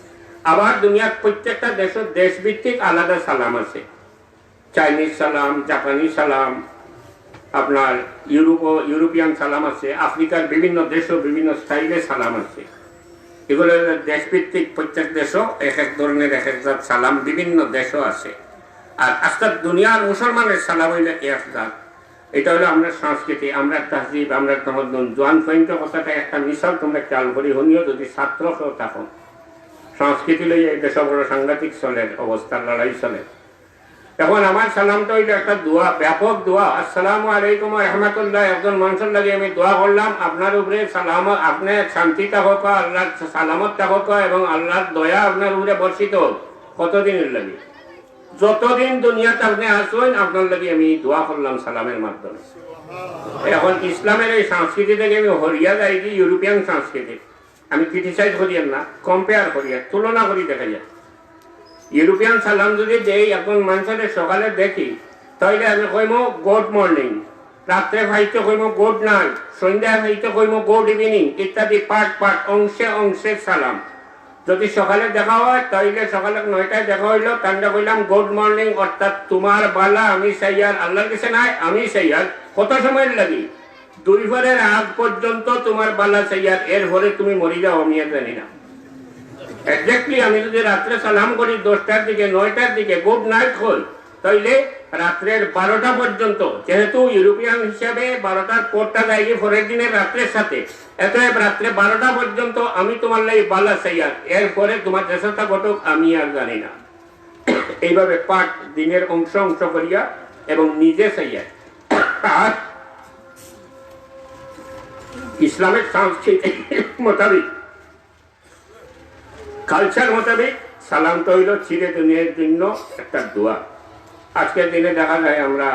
আবার দুনিয়ার প্রত্যেকটা দেশের দেশভিত্তিক আলাদা সালাম আছে। চাইনিজ সালাম, জাপানি সালাম, আপনার ইউরোপিয়ান সালাম আছে, আফ্রিকার বিভিন্ন দেশও বিভিন্ন স্টাইলে সালাম আছে। এগুলো দেশভিত্তিক, প্রত্যেক দেশও এক এক ধরনের এক এক জাত সালাম বিভিন্ন দেশও আছে। আর আজকে দুনিয়ার মুসলমানের সালাম হইলে এক জাত। এটা হলো আমরা সংস্কৃতি, আমরা তাহজিব, আমরা তমদ্দুন। জোয়ান পয়েন্টের কথাটা একটা মিশাল তোমরা খেয়াল করি হনিও, যদি ছাত্র কেউ থাকুন। সংস্কৃতি লইয়া এই দেশ বড় সাংঘাতিক চলে, অবস্থার লড়াই চলে। এখন আমার সালামটা হইলো একটা দোয়া, ব্যাপক দোয়া। আসসালামু আলাইকুম ওয়া রাহমাতুল্লাহ, একজন মানুষের লাগে আমি দোয়া করলাম, আপনার উপরে সালামত, আপনি শান্তি থাকুক, আল্লাহর সালামত থাকুক এবং আল্লাহর দয়া আপনার উপরে বর্ষিত হোক। কতদিনের লাগে? যতদিন দুনিয়াতে আপনি আসবেন আপনার লাগে আমি দোয়া করলাম সালামের মাধ্যমে। এখন ইসলামের এই সংস্কৃতি থেকে আমি হরিয়া যাই কি ইউরোপিয়ান সংস্কৃতি, আমি ক্রিটিসাইজ করিয়েন না, কম্পেয়ার করিয়া তুলনা করি দেখা যায়। ইউরোপিয়ান সালাম যদি দেই এখন মানুষের সকালে দেখি, তাহলে আমি কইম গুড মর্নিং, রাত্রে ভাইতে কইম গুড নাইট, সন্ধ্যা ভাইতে কইম গুড ইভিনিং ইত্যাদি পার্ট অংশে অংশে সালাম। যদি সকালে দেখা হয় তাহলে সকালে 9টায় দেখা হইলো, তান্ডা কইলাম গুড মর্নিং, অর্থাৎ তোমার বালা আমি সাইয়ার, আল্লাহর কাছে নাই আমি সাইয়ার। কত সময়ের লাগি? 2 ভোরের আগ পর্যন্ত তোমার বালা সাইয়ার, এর ভরে তুমি মরি যাও আমি আর জানি না। এক্স্যাক্টলি আমি যদি রাত্রে সালাম করি 10টার দিকে 9টার দিকে গুড নাইট হল, তাইলে রাত্রের 12টা পর্যন্ত, যেহেতু ইউরোপিয়ান হিসাবে 12টার পরটা যায় পরের দিনের রাত্রের সাথে, এতএব রাত্রে 12টা পর্যন্ত আমি তোমার লাগে বালা সাইয়ার, এরপরে তোমার দেশটা ঘটক আমি আর জানি না। এইভাবে পাঠ দিনের অংশ অংশ করিয়া এবং নিজে সাইয়ার। আর ইসলামের সংস্কৃতি মোতাবেক, কালচার মোতাবেক সালামটা হইল চিরে দুনিয়ার জন্য একটা দোয়া। আজকের দিনে দেখা যায় আমরা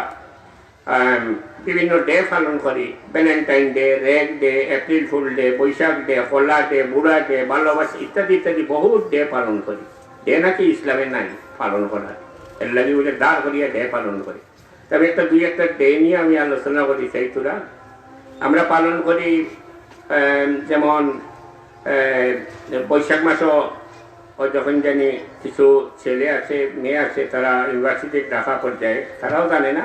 বিভিন্ন ডে পালন করি, Valentine day, rag day, April fool day, Baishakh day, হোলা ডে, বুড়া ডে, ভালোবাসা ইত্যাদি ইত্যাদি বহুত ডে পালন করি। ডে নাকি ইসলামে নাই পালন করা, এর লাগে বলে দাঁড় করিয়া ডে পালন করি। তবে একটা 2-1টা ডে নিয়ে আমি আলোচনা করি চাই। তোরা আমরা পালন করি যেমন বৈশাখ মাসও যখন জানি কিছু ছেলে আছে মেয়ে আছে, তারা ইউনিভার্সিটি ঢাকা পর্যায়ে, তারাও জানে না,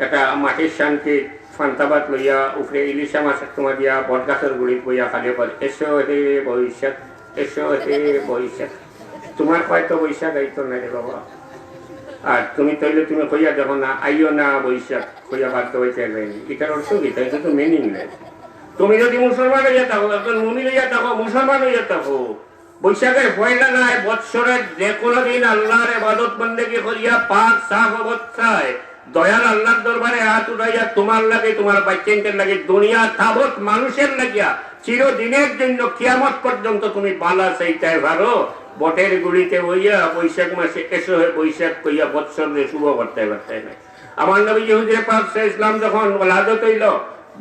একটা মাটির শান্তি ফান্তাবাদ লইয়া উপরে ইলিশা মাছ তোমার দিয়া বট গাছের গুড়িত বইয়া খালি করে এসো হে বৈশাখ, এসো হে বৈশাখ। তোমার হয়তো বৈশাখ আইতো না রে বাবা, আর তুমি তৈলে তুমি কইয়া দেখো না আইও না বৈশাখ কইয়া বাধ্য হইতে যায়নি। এটার অর্থ কি? তাই তো মিনিং নেই। তুমি যদি মুসলমান হইয়া থাকো, একজন মুমিন হইয়া থাকো, মুসলমান হইয়া থাকো, বৈশাখের পয়লা নাই, বৎসরের যে কোনো দিন আল্লাহর ইবাদত বন্দেগী করিয়া পাক সাফ অবস্থায় দয়াল আল্লাহর দরবারে হাত উঠাইয়া তোমার লাগে, তোমার বাচ্চাদের লাগে, দুনিয়া তাবৎ মানুষের লাগিয়া চিরদিনের জন্য কিয়ামত পর্যন্ত তুমি বালা চাইতে পারো। বটের গুড়িতে হইয়া বৈশাখ মাসে এসো হে বৈশাখ কইয়া বৎসরে শুভ করতে পারতে না। আমার নবী হুজুরে পাক ইসলাম যখন ওলাদত হইল,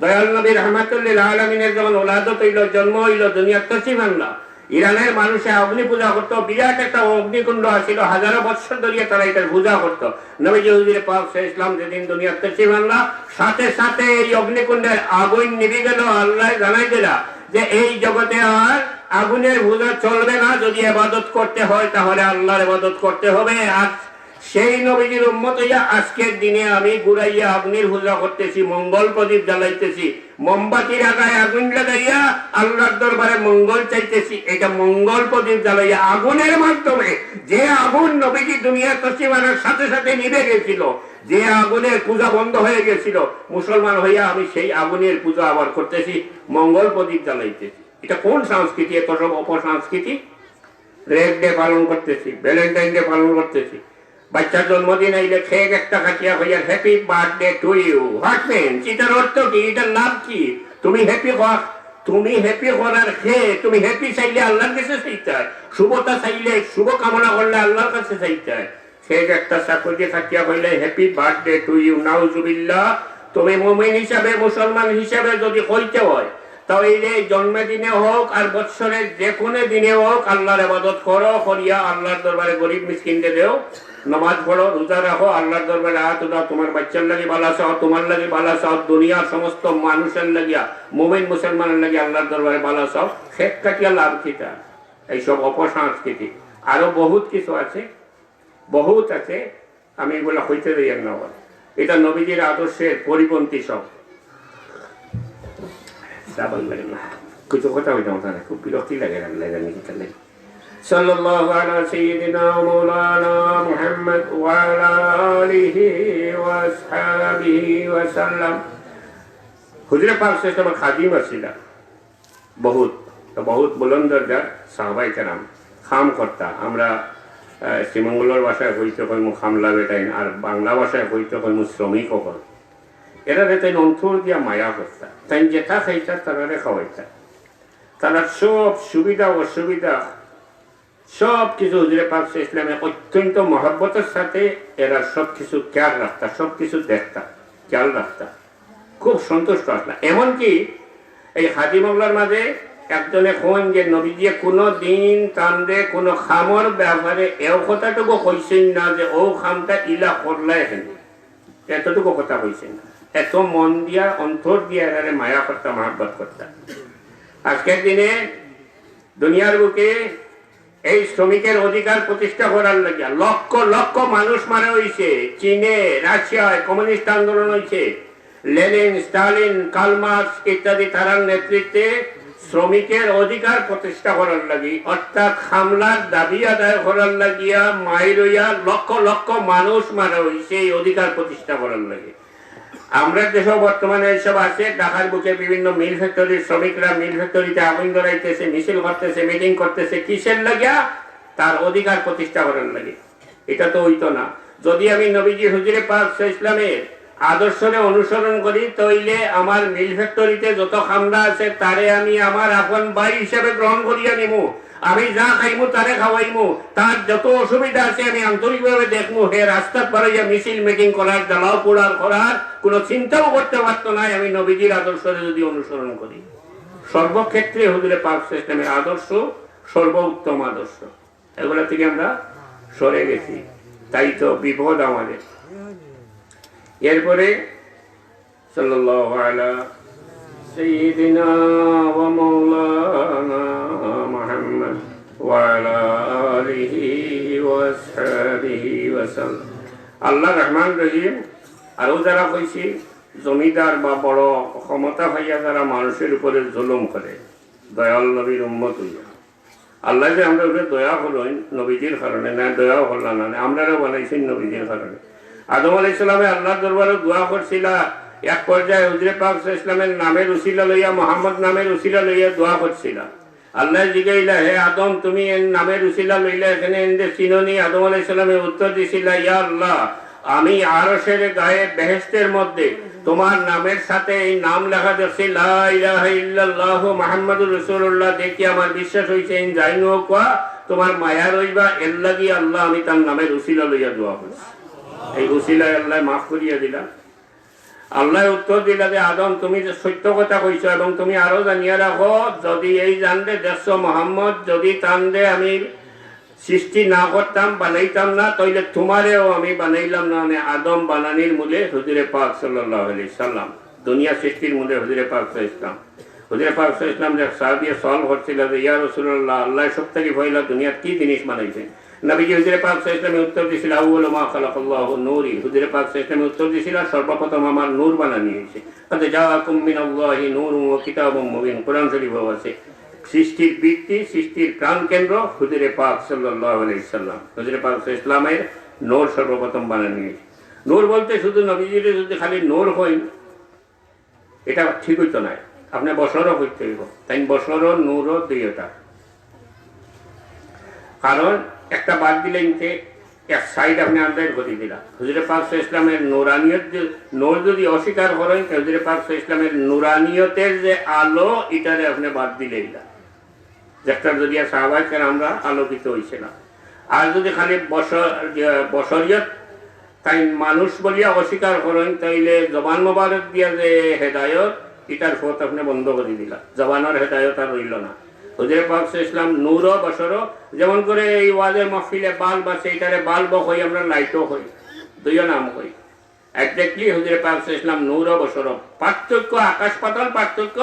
দয়াল নবী রহমাতুল্লিল আলামিনের যখন ওলাদত হইল, জন্ম হইল, দুনিয়া তসিফ আনলা, ইরানের মানুষে অগ্নি পূজা করতো, বিরাট একটা অগ্নিকুণ্ড আছিল, হাজারো বছর ধরে তারা এটার পূজা করতো। নবীজি হুজুরে পাক ইসলাম যেদিন দুনিয়া তশরিফ আনলা, সাথে সাথে এই অগ্নিকুণ্ডের আগুন নিভে গেল। আল্লাহ জানাই দিলা যে এই জগতে আর আগুনের পূজা চলবে না, যদি ইবাদত করতে হয় তাহলে আল্লাহর ইবাদত করতে হবে। আর সেই নবীজির উম্মত হইয়া আজকের দিনে আমি গুড়াইয়া অগ্নির পূজা করতেছি, মঙ্গল প্রদীপ জ্বালাইতেছি, মোমবাতির আগায় আগুন লাগাইয়া আল্লাহর দরবারে মঙ্গল চাইতেছি। এটা মঙ্গল প্রদীপ জ্বালাইয়া আগুনের মাধ্যমে, যে আগুন নবীজি দুনিয়া তশরিফ আনার সাথে সাথে নিভে গেছিল, যে আগুনের পূজা বন্ধ হয়ে গেছিল, মুসলমান হইয়া আমি সেই আগুনের পূজা আবার করতেছি, মঙ্গল প্রদীপ জ্বালাইতেছি। এটা কোন সংস্কৃতি? এত সব অপসংস্কৃতি। রেড ডে পালন করতেছি, ভ্যালেন্টাইন ডে পালন করতেছি, বাচ্চার জন্মদিন আইলে কেক একটা কাটিয়া হইয়া happy birthday to you. What means? এটার অর্থ কি? এটার লাভ কি? তুমি হ্যাপি কর, তুমি হ্যাপি করার খেয়ে তুমি হ্যাপি চাইলে আল্লাহর কাছে চাইতে হয়, শুভতা চাইলে, শুভ কামনা করলে আল্লাহর কাছে চাইতে হয়। কেক একটা চাকরি কাটিয়া হইলে হ্যাপি বার্থডে টু ইউ, নাউজুবিল্লাহ। তুমি মুমিন হিসাবে, মুসলমান হিসাবে যদি হইতে হয়, তাহলে জন্মদিনে হোক আর বৎসরের যে কোনো দিনে হোক আল্লাহর ইবাদত করো, করিয়া আল্লাহর দরবারে গরিব মিসকিনকে দেও, নামাজ পড়ো, রোজা রাখো, আল্লাহর দরবারে হাত উঠাও, তোমার বাচ্চার লাগি ভালো চাও, তোমার লাগি ভালো চাও, দুনিয়ার সমস্ত মানুষের লাগিয়া, মুমিন মুসলমানের লাগি আল্লাহর দরবারে ভালো চাও। খেত কাটিয়া লাভ কিটা? এইসব অপসংস্কৃতি। আরো বহুত কিছু আছে, বহুত আছে, আমি এগুলা হইতে দিই না। এটা নবীজির আদর্শের পরিপন্থী সব। কিছু কথা হইতে আমার খুব বিরক্তি লাগে, সাল্লাল্লাহু আলা সাইয়্যিদিনা মাওলানা মুহাম্মদ ওয়া আলা আলিহি ওয়া আসহাবিহি ওয়া সাল্লাম। হুজুরে পাক সাল্লাল্লাহু খাদিম ছিলেন, বহুত বহুত বুলন্দ দরজার সাহাবায়ে কেরাম, খাম কর্তা। আমরা শ্রীমঙ্গলের ভাষায় হইতে কইম খামলা বেটাইন, আর বাংলা ভাষায় হইতে কইম শ্রমিক হল। এরা তাই অন্তর দিয়া মায়া করতা, তাই যেটা খাইতা তারারে খাওয়াইতা। তারা সব সুবিধা অসুবিধা সব কিছু হুজুরে পাক ইসলামে অত্যন্ত মহব্বতের সাথে এরা সবকিছু খেয়াল রাখতা, সবকিছু দেখতা, খেয়াল রাখতা, খুব সন্তুষ্ট আসলা। এমনকি এই হাজি মাওলার মাঝে একজনে কোন যে নবীজিয়ে কোনো দিন তান্দে কোনো খামর ব্যাপারে এও কথাটুকু কইছেন না যে ও খামটা ইলা করলা এখানে, এতটুকু কথা কইছেন না। এত মন দিয়া, অন্তর দিয়া এরারে মায়া করতা, মহব্বত করতা। আজকের দিনে দুনিয়ার বুকে এই শ্রমিকের অধিকার প্রতিষ্ঠা করার লাগিয়া লক্ষ লক্ষ মানুষ মারা হয়েছে। চীনে, রাশিয়ায় কমিউনিস্ট আন্দোলন হয়েছে। লেনিন, স্টালিন, কার্ল মার্কস ইত্যাদি তারার নেতৃত্বে শ্রমিকের অধিকার প্রতিষ্ঠা করার লাগি, অর্থাৎ হামলার দাবি আদায় করার লাগিয়া মাইরইয়া লক্ষ লক্ষ মানুষ মারা হয়েছে এই অধিকার প্রতিষ্ঠা করার লাগে। আমরা দেশে বর্তমানে এইসব আছে, ঢাকার বুকে বিভিন্ন মিল ফ্যাক্টরির শ্রমিকরা মিল ফ্যাক্টরিতে আগুন ধরাইতেছে, মিছিল করতেছে, মিটিং করতেছে, কিসের লাগিয়া? তার অধিকার প্রতিষ্ঠা করার লাগে। এটা তো হইতো না। যদি আমি নবীজি হুজুরে পাক ইসলামের আদর্শরে অনুসরণ করি, তাইলে আমার মিল ফ্যাক্টরিতে যত খামলা আছে তারে আমি আমার আপন ভাই হিসেবে গ্রহণ করিয়া নিমু। আমি যা খাইমু তারে খাওয়াইমু, তার যত অসুবিধা আছে আমি আন্তরিকভাবে দেখবো। হে রাস্তার পরে মিছিল মিটিং করার, জ্বালাও পোড়ার করার কোন চিন্তাও করতে পারতো না আমি নবীজির আদর্শরে যদি অনুসরণ করি। সর্বক্ষেত্রে হুজুরে পাক ইসলামের আদর্শ সর্বোত্তম আদর্শ। এগুলা থেকে আমরা সরে গেছি, তাই তো বিপদ আমাদের। এরপরে সাল্লাল্লাহু আলা সাইয়্যিদিনা ওয়া মাওলানা মুহাম্মদ ওয়া আলা আলিহি ওয়া আসহাবিহি ওয়া সাল্লাম। আল্লাহ রহমান রহিম। আরো যারা কইছি জমিদার বা বড় ক্ষমতা ভাইয়া যারা মানুষের উপরে জুলুম করে, দয়াল নবীর উম্মত হইয়া আল্লাহ যে আমরা উপরে দয়া হলেন নবীজির কারণে, না দয়াও হল্লা না, আমরাও বানাইছেন নবীজির কারণে। আদম আলাইহিস সালামে আল্লাহর দরবারে দোয়া করছিলা, এক পর্যায়ে হুজুরে পাক ইসলামের নামের উসিলা লইয়া, মোহাম্মদ নামের উসিলা লইয়া দোয়া করছিলা। আল্লাহ জিগাইলা, হে আদম তুমি এর নামের উসিলা লইলা এখানে এনে চিননি? আদম আলাইহিস সালামে উত্তর দিছিলা, ইয়া আল্লাহ আমি আরশের গায়ে বেহেশতের মধ্যে তোমার নামের সাথে এই নাম লেখা দেখছি, লা ইলাহা ইল্লাল্লাহু মুহাম্মাদুর রাসূলুল্লাহ, দেখি আমার বিশ্বাস হইছে ইন জাইনো কোয়া তোমার মায়া রইবা, এর লাগি আল্লাহ আমি তার নামের উসিলা লইয়া দোয়া করছি। এই উসিলায় আল্লাহ মাফ করিয়া দিলাম। আল্লাহ উত্তর দিলা যে আদম তুমি যে সত্য কথা কইছো এবং তুমি আরো জানিয়ে রাখো যদি এই জানলে দেখছো মোহাম্মদ যদি তানরে আমি সৃষ্টি না করতাম বানাইতাম না তাইলে তোমারেও আমি বানাইলাম না। মানে আদম বানানির মূলে হুজুরে পাক সাল্লাল্লাহু আলাইহি সাল্লাম, দুনিয়া সৃষ্টির মূলে হুজুরে পাক সাল্লাল্লাহু আলাইহি সাল্লাম। হুজুরে পাক সাল্লাল্লাহু আলাইহি সাল্লাম যে সাহাবীয়ে সওয়াল করছিল যে ইয়া রাসূলুল্লাহ আল্লাহ সবথেকে পয়লা দুনিয়ার কি জিনিস বানাইছেন? নবীজি হুজুরে পাক সাল্লাল্লাহু আলাইহি সাল্লাম উত্তর দিয়েছিল আউয়ালু মা খালাকাল্লাহু নূরি। হুজুরে পাক সাল্লাল্লাহু আলাইহি সাল্লাম উত্তর দিয়েছিল সর্বপ্রথম আমার নূর বানানি হয়েছে। কাদ জাআকুম মিনাল্লাহি নূরুন ওয়া কিতাবুম মুবিন, কোরআন শরীফে আছে। সৃষ্টির ভিত্তি, সৃষ্টির প্রাণ কেন্দ্র হুজুরে পাক সাল্লাল্লাহু আলাইহি সাল্লাম। হুজুরে পাক সাল্লাল্লাহু আলাইহি সাল্লামের নূর সর্বপ্রথম বানানি হয়েছে। নূর বলতে শুধু নবীজির যদি খালি নূর হয় এটা ঠিক হইতো না, আপনি বছরও করতে হইব। তাই বছরও নূরও দুইটা, কারণ একটা বাদ দিলে এক সাইড আপনি আন্দাজ করে দিলাম। হুজুরে পাক সাল্লাল্লাহু আলাইহি ইসলামের নুরানিয়ত নূর যদি অস্বীকার করেন হুজুরে পাক সাল্লাল্লাহু আলাইহি ইসলামের নুরানিয়তের যে আলো এটারে আপনি বাদ দিলে যেটার যদি সাহাবায়ে কেরামরা আলোকিত হয়েছিলাম। আর যদি খালি বশরিয়ত তাই মানুষ বলিয়া অস্বীকার করেন তাইলে জবান মোবারক দিয়া যে হেদায়ত এটার পথ আপনি বন্ধ করে দিলাম, জবানের হেদায়ত আর রইল না। হুজুরে পাক সাল্লাল্লাহু আলাইহি ইসলাম নূরও বশরও, যেমন করে এই ওয়াজের মাহফিলে বাল্ব আছে এটারে বাল্ব হই আমরা লাইটও হই, দুইও নাম হই একজাক্টলি। হুজুরে পাক সাল্লাল্লাহু আলাইহি ইসলাম নূরও বশরও, পার্থক্য আকাশ পাতাল পার্থক্য।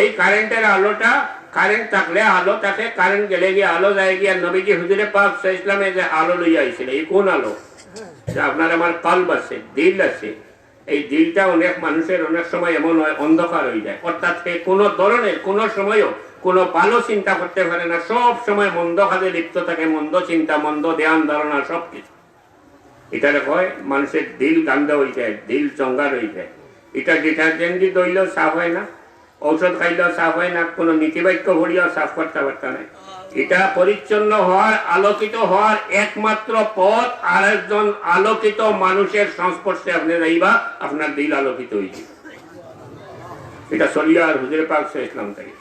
এই কারেন্টের আলোটা কারেন্ট থাকলে আলো থাকে, কারেন্ট গেলে গিয়ে আলো যায় গিয়া। নবীজি হুজুরে পাক সাল্লাল্লাহু আলাইহি ইসলামে যে আলো লইয়া আইছিল এই কোন আলো? আপনার আমার কলব আছে, দিল আছে। এই দিলটা অনেক মানুষের অনেক সময় এমন হয় অন্ধকার হয়ে যায়, অর্থাৎ কোনো ধরনের কোনো সময়ও কোনো ভালো চিন্তা করতে পারে না, সব সময় মন্দ কাজে লিপ্ত থাকে, মন্দ চিন্তা মন্দ ধ্যান ধারণা সবকিছু। এটারে কয় মানুষের দিল গান্ধা হয়ে যায়, দিল চঙ্গার হয়ে যায়। এটা ডিটারজেন্ট দিয়ে দইলেও সাফ হয় না, ঔষধ খাইলেও সাফ হয় না, কোনো নীতিবাক্য ভরিয়াও সাফ করতে পারতা নাই। এটা পরিচ্ছন্ন হওয়ার আলোকিত হওয়ার একমাত্র পথ আরেকজন আলোকিত মানুষের সংস্পর্শে আপনি যাইবা, আপনার দিল আলোকিত হয়েছে। এটা সরিয়া আর হুজুরে পাক সাল্লাল্লাহু আলাইহি ইসলাম থেকে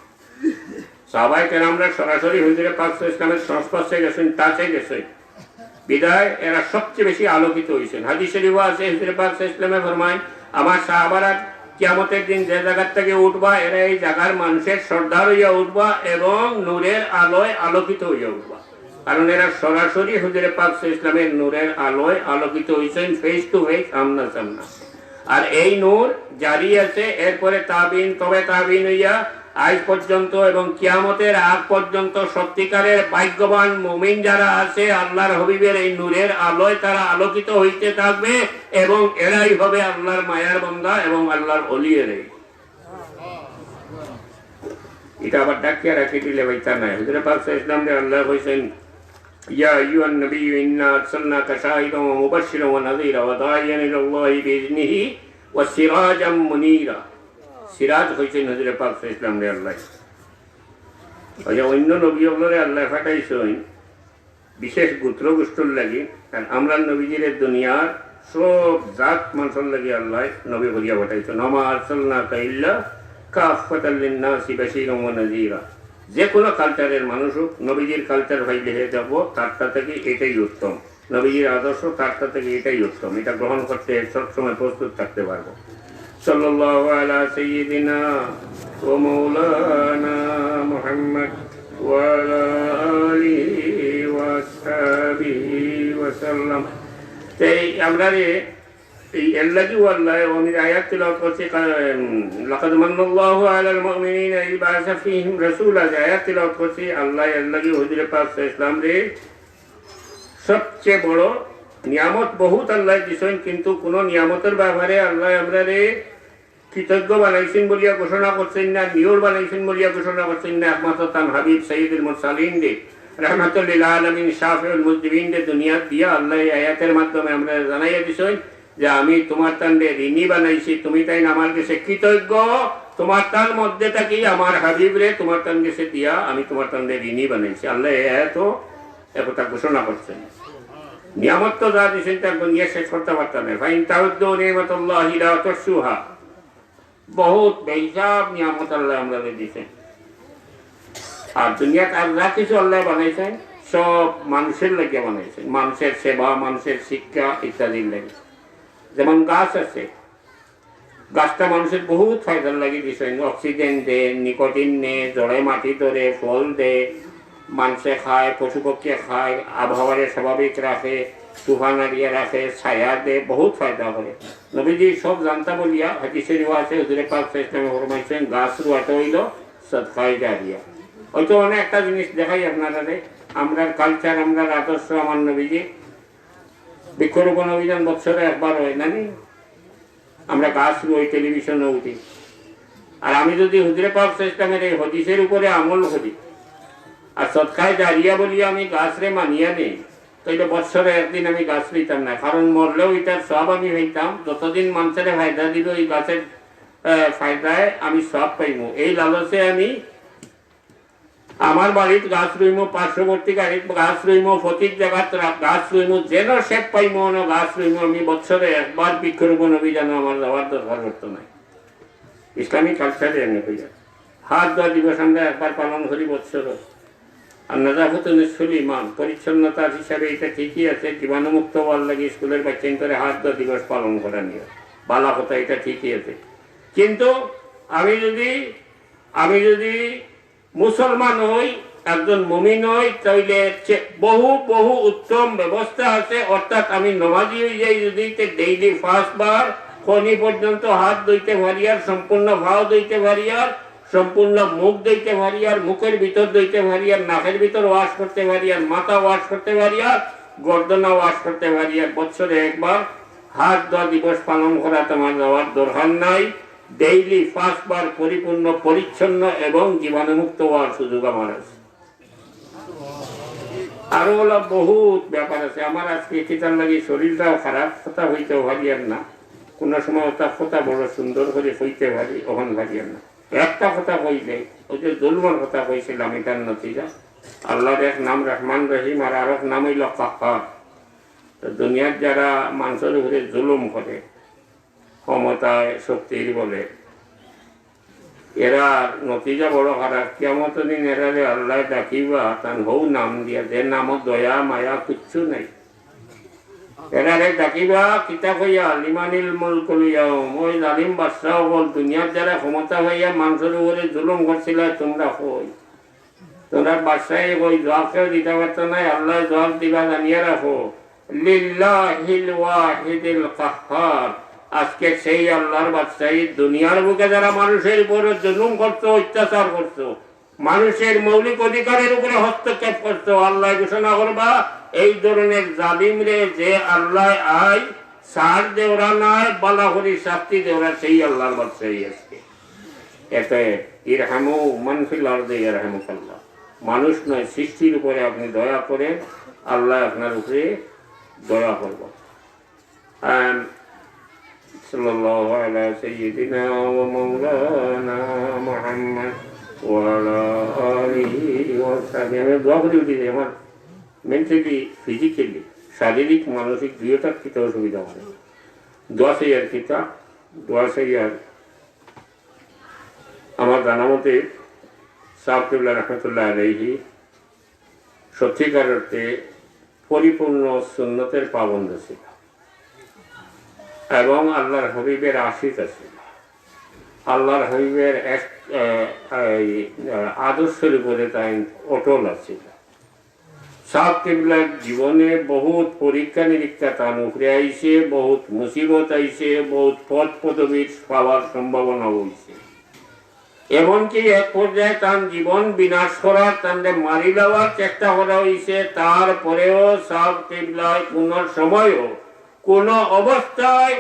সাহাবায়ে কেরামরা সরাসরি হুজুরে পাক সাল্লাল্লাহু আলাইহি ইসলামের সংস্পর্শে গেছেন, তাতে গেছেন বিদায় এরা সবচেয়ে বেশি আলোকিত হয়েছেন। হাদিস শরীফে আছে হুজুরে পাক সাল্লাল্লাহু আলাইহি ইসলামে ফরমায় আমার সাহাবারা কিয়ামতের দিন যে জায়গা থেকে উঠবা এরা এই জায়গার মানুষের সর্দার হইয়া উঠবা এবং নূরের আলোয় আলোকিত হইয়া উঠবা, কারণ এরা সরাসরি হুজুরে পাক সাল্লাল্লাহু আলাইহি ইসলামের নূরের আলোয় আলোকিত হইছেন, ফেস টু ফেস, সামনা সামনা। আর এই নূর জারি আছে এরপরে তাবিন, তবে তাবিন হইয়া আজ পর্যন্ত এবং কিয়ামতের আগ পর্যন্ত সত্যিকারের ভাগ্যবান মুমিন যারা আছে আল্লাহর হাবিবের এই নূরের আলোয় তারা আলোকিত হইতে থাকবে এবং এরাই হবে আল্লাহর মায়ার বান্দা এবং আল্লাহর ওলিয়েরাই। এটা আবার ডাকিয়া রাখি দিলে বাইতা নাই। হুজুরে পাক সাল্লাল্লাহু আলাইহি ইসলাম আল্লাহ কইছেন ইয়া আইয়ুহান নবিয়্যু ইন্না আরসালনাকা শাহিদান ওয়া মুবাশশিরান ওয়া নাযীরা ওয়া দাঈয়ান ইলাল্লাহি বিইذনিহি ওয়া সিরাজাম মুনীরা। সিরাজ হইছেন হুজুরে পাক সাল্লাল্লাহু আলাইহি ইসলাম রে আল্লাহ। ওই অন্য নবীগুলোরে আল্লাহ পাঠাইছেন বিশেষ গোত্র গোষ্ঠীর লাগি, কারণ আমরা নবীজির দুনিয়ার সব জাত মানুষের লাগি আল্লাহ নবী করিয়া পাঠাইছেন। ওমা আরসালনাকা ইল্লা কাফাতাল লিন-নাসি বাশীরান ওয়া নাযীরা। যে কোনো কালচারের মানুষ হোক নবীজির কালচার ভাইলে হয়ে যাবো তারটা থেকে এটাই উত্তম, নবীজির আদর্শ তারটা থেকে এটাই উত্তম। এটা গ্রহণ করতে সবসময় প্রস্তুত থাকতে পারবো। সাল্লাল্লাহু আলা সাইয়্যিদিনা ওয়া মাওলানা মুহাম্মদ ওয়া আলা আলিহি ওয়া আসহাবিহি ওয়া সাল্লাম। তাই আমরা এই আল্লাহু আল্লাহ আমি আয়াত তেলাওয়াত করছি, লাকাদ মান্নাল্লাহু আলাল মুমিনিনা ইয বা'আসা ফীহিম রাসূলা, আয়াত তেলাওয়াত করছি। আল্লাহ হুজুরে পাক সাল্লাল্লাহু আলাইহি ইসলাম রে সবচেয়ে বড় নিয়ামত বহুত আল্লাহ দিছেন, কিন্তু কোন নিয়ামতের ব্যাপারে আল্লাহ আমরা রে কৃতজ্ঞ বানাইছেন বলিয়া ঘোষণা করছেন না, নিয়র বানাইছেন বলিয়া ঘোষণা করছেন না। একমাত্র তান হাবিব সাইয়্যিদুল মুরসালিন রে রাহমাতুল লিল আলামিন শাফিউল মুজনিবিন রে দুনিয়া দিয়া আল্লাহ আয়াতের মাধ্যমে আমরা জানাইয়া দিছেন যে আমি তোমার তানরে ঋণী বানাইছি, তুমি তাই আমার কাছে কৃতজ্ঞ। তোমার তার মধ্যে থাকি আমার হাবিব রে তোমার তান কাছে দিয়া আমি তোমার তানরে ঋণী বানাইছি। আল্লাহ এত একথা ঘোষণা করছেন। নিয়ামত তো যা দিয়েছেন তা নিয়ে শেষ করতে পারতাম না। ফাইন তাউদ্দু নি'মাতাল্লাহি লা তুহসুহা, বহুত বেহিসাব নিয়ামত আল্লাহ আমরা দিয়েছেন। আর দুনিয়াত আর যা কিছু আল্লাহ বানাইছেন সব মানুষের লাগে বানাইছেন, মানুষের সেবা, মানুষের শিক্ষা ইত্যাদির লাগে। যেমন গাছ আছে, গাছটা মানুষের বহুত ফায়দার লাগে দিছে, অক্সিজেন দে, নিকোটিন নে, জড়ে মাটি ধরে, ফল দে, মানুষে খায়, পশু পক্ষী খায়, আবহাওয়ারে স্বাভাবিক রাখে, তুফান আড়িয়ে রাখে, ছায়া দে, বহুত ফায়দা করে। নবীজি সব জানতা বলিয়া হাদিসে রিওয়া আছে, হুজুরে পাক ইসলামে ফরমাইছেন গাছ রুয়াটা হইল সদকায়ে জারিয়া। হয়তো অনেক একটা জিনিস দেখাই আপনারা, আমরা কালচার, আমরা আদর্শ, আমার নবীজি বৃক্ষরোপণ অভিযান বছরে একবার হয় না, আমরা গাছ রুই, টেলিভিশনে উঠি। আর আমি যদি হুজুরে পাক ইসলামের এই হাদিসের উপরে আমল করি আর সদকায়ে জারিয়া বলিয়া আমি গাছরে মানিয়া নেই, তাইলে বছরে একদিন আমি গাছ লইতাম না, কারণ মরলেও এটার সব আমি হইতাম। যতদিন মানুষের ফায়দা দিব এই গাছের ফায়দায় আমি সব পাইব, এই লালসে আমি আমার বাড়িতে গাছ রইম, পার্শ্ববর্তী গাড়িতে গাছ রইম, প্রতি জায়গাত গাছ রইম, যেন শেপ পাইম গাছ রইম। আমি বছরে একবার বৃক্ষরোপণ অভিযান আমার যাওয়ার দরকার করতো নাই। ইসলামিক কালচারে আমি কইয়া হাত ধোয়া দিবস আমরা একবার পালন করি বছর। আর নাজাফতুল ইমান, পরিচ্ছন্নতার হিসাবে এটা ঠিকই আছে, জীবাণুমুক্ত হওয়ার লাগে স্কুলের বাচ্চা করে হাত ধোয়া দিবস পালন করা নিয়ে বালা কথা, এটা ঠিকই আছে। কিন্তু আমি যদি মুসলমান হই, একজন মুমিন হই, তাইলে বহু বহু উত্তম ব্যবস্থা আছে। অর্থাৎ আমি নমাজি হয়ে যাই যদি ডেইলি 5 বার খনি পর্যন্ত হাত ধুইতে পারি, আর সম্পূর্ণ ভাও ধুইতে পারি, আর সম্পূর্ণ মুখ ধুইতে পারি, আর মুখের ভিতর ধুইতে পারি, আর নাকের ভিতর ওয়াশ করতে পারি, আর মাথা ওয়াশ করতে পারি, আর গর্দনা ওয়াশ করতে পারি, আর বছরে একবার হাত ধোয়া দিবস পালন করা তোমার যাওয়ার দরকার নাই। ডেইলি 5 বার পরিপূর্ণ পরিচ্ছন্ন এবং জীবাণুমুক্ত হওয়ার সুযোগ আমার আছে। আরো হলো বহুত ব্যাপার আছে। আমার আজকে এটার লাগে শরীরটাও খারাপ, কথা হইতেও ভারিয়ার না, কোন সময় ওটা কথা বড় সুন্দর করে হইতে পারি, ওখান ভারিয়ার না। একটা কথা কইলে ওই যে জুলমের কথা কইছিলাম, এটার নতিজা আল্লাহর এক নাম রহমান রহিম, আর আরেক নাম হইল কাহ্হার। তো দুনিয়ার যারা মানুষের উপরে জুলুম করে, ক্ষমতায় শক্তির বলে, এরা নতিজা বড় খারাপ। কিয়ামত দিন এরা আল্লাহ ডাকিবা তান হৌ নাম দিয়া, যে নামত দয়া মায়া কিচ্ছু নাই। এরারে ডাকিবা কিতা কইয়া লিমানিল মুলকুল ইয়াউম, ওই জালিম বাদশাহ বল, দুনিয়ার যারা ক্ষমতা হইয়া মানুষের উপরে জুলুম করছিল তোমরা কই, তোমরা বাদশাহে কই জবাবকেও দিতে পারত নাই, আল্লাহ জবাব দিবা জানিয়ে রাখো। লিল্লাহিল ওয়াহিদিল কাহ্হার, আজকে সেই আল্লাহর বাদশাহী দুনিয়ার বুকে যারা মানুষের উপরে জুলুম করছো, অত্যাচার করছো, মানুষের মৌলিক অধিকারের উপরে হস্তক্ষেপ করছো, আল্লাহ ঘোষণা করবা এই ধরনের জালিমরে যে আল্লাহ আই সার দেওরা নাই, বালাহরি শাস্তি দেওরা সেই আল্লাহর বাদশাহী আজকে। এতে ইরহামু মান ফিল আরদি ইয়ারহামুকাল্লাহ, মানুষ নয় সৃষ্টির উপরে আপনি দয়া করেন, আল্লাহ আপনার উপরে দয়া করব। সাল্লাল্লাহু আলা সাইয়্যিদিনা ওয়া মাওলানা মুহাম্মদ ওয়া আলা আলিহি ওয়া সাহবিহি। আমি দোয়া করে উঠি, আমার মেন্টালি, ফিজিক্যালি, শারীরিক, মানসিক দুইটার কিতা অসুবিধা হয়। দোয়া চাই আর কিতা, দোয়া চাই। আর আমার জানা মতে শাহ কিবলা রহমতুল্লাহ আলাইহি সত্যিকার অর্থে পরিপূর্ণ সুন্নতের পাবন্দ ছিল এবং আল্লাহর হাবিবের আশিক ছিল। আল্লাহর হাবিবের এক আদর্শের উপরে তাই অটল আছিল। শাহ কিবলার জীবনে বহুত পরীক্ষা নিরীক্ষা তার উপরে আইছে, বহুত মুসিবত আইছে, বহুত পদ পদবীর পাওয়ার সম্ভাবনা হয়েছে। এমনকি এক পর্যায়ে তার জীবন বিনাশ করার, তাদের মারি দেওয়ার চেষ্টা করা হয়েছে। তারপরেও শাহ কিবলায় কোন সময়ও কোন অবস্থায়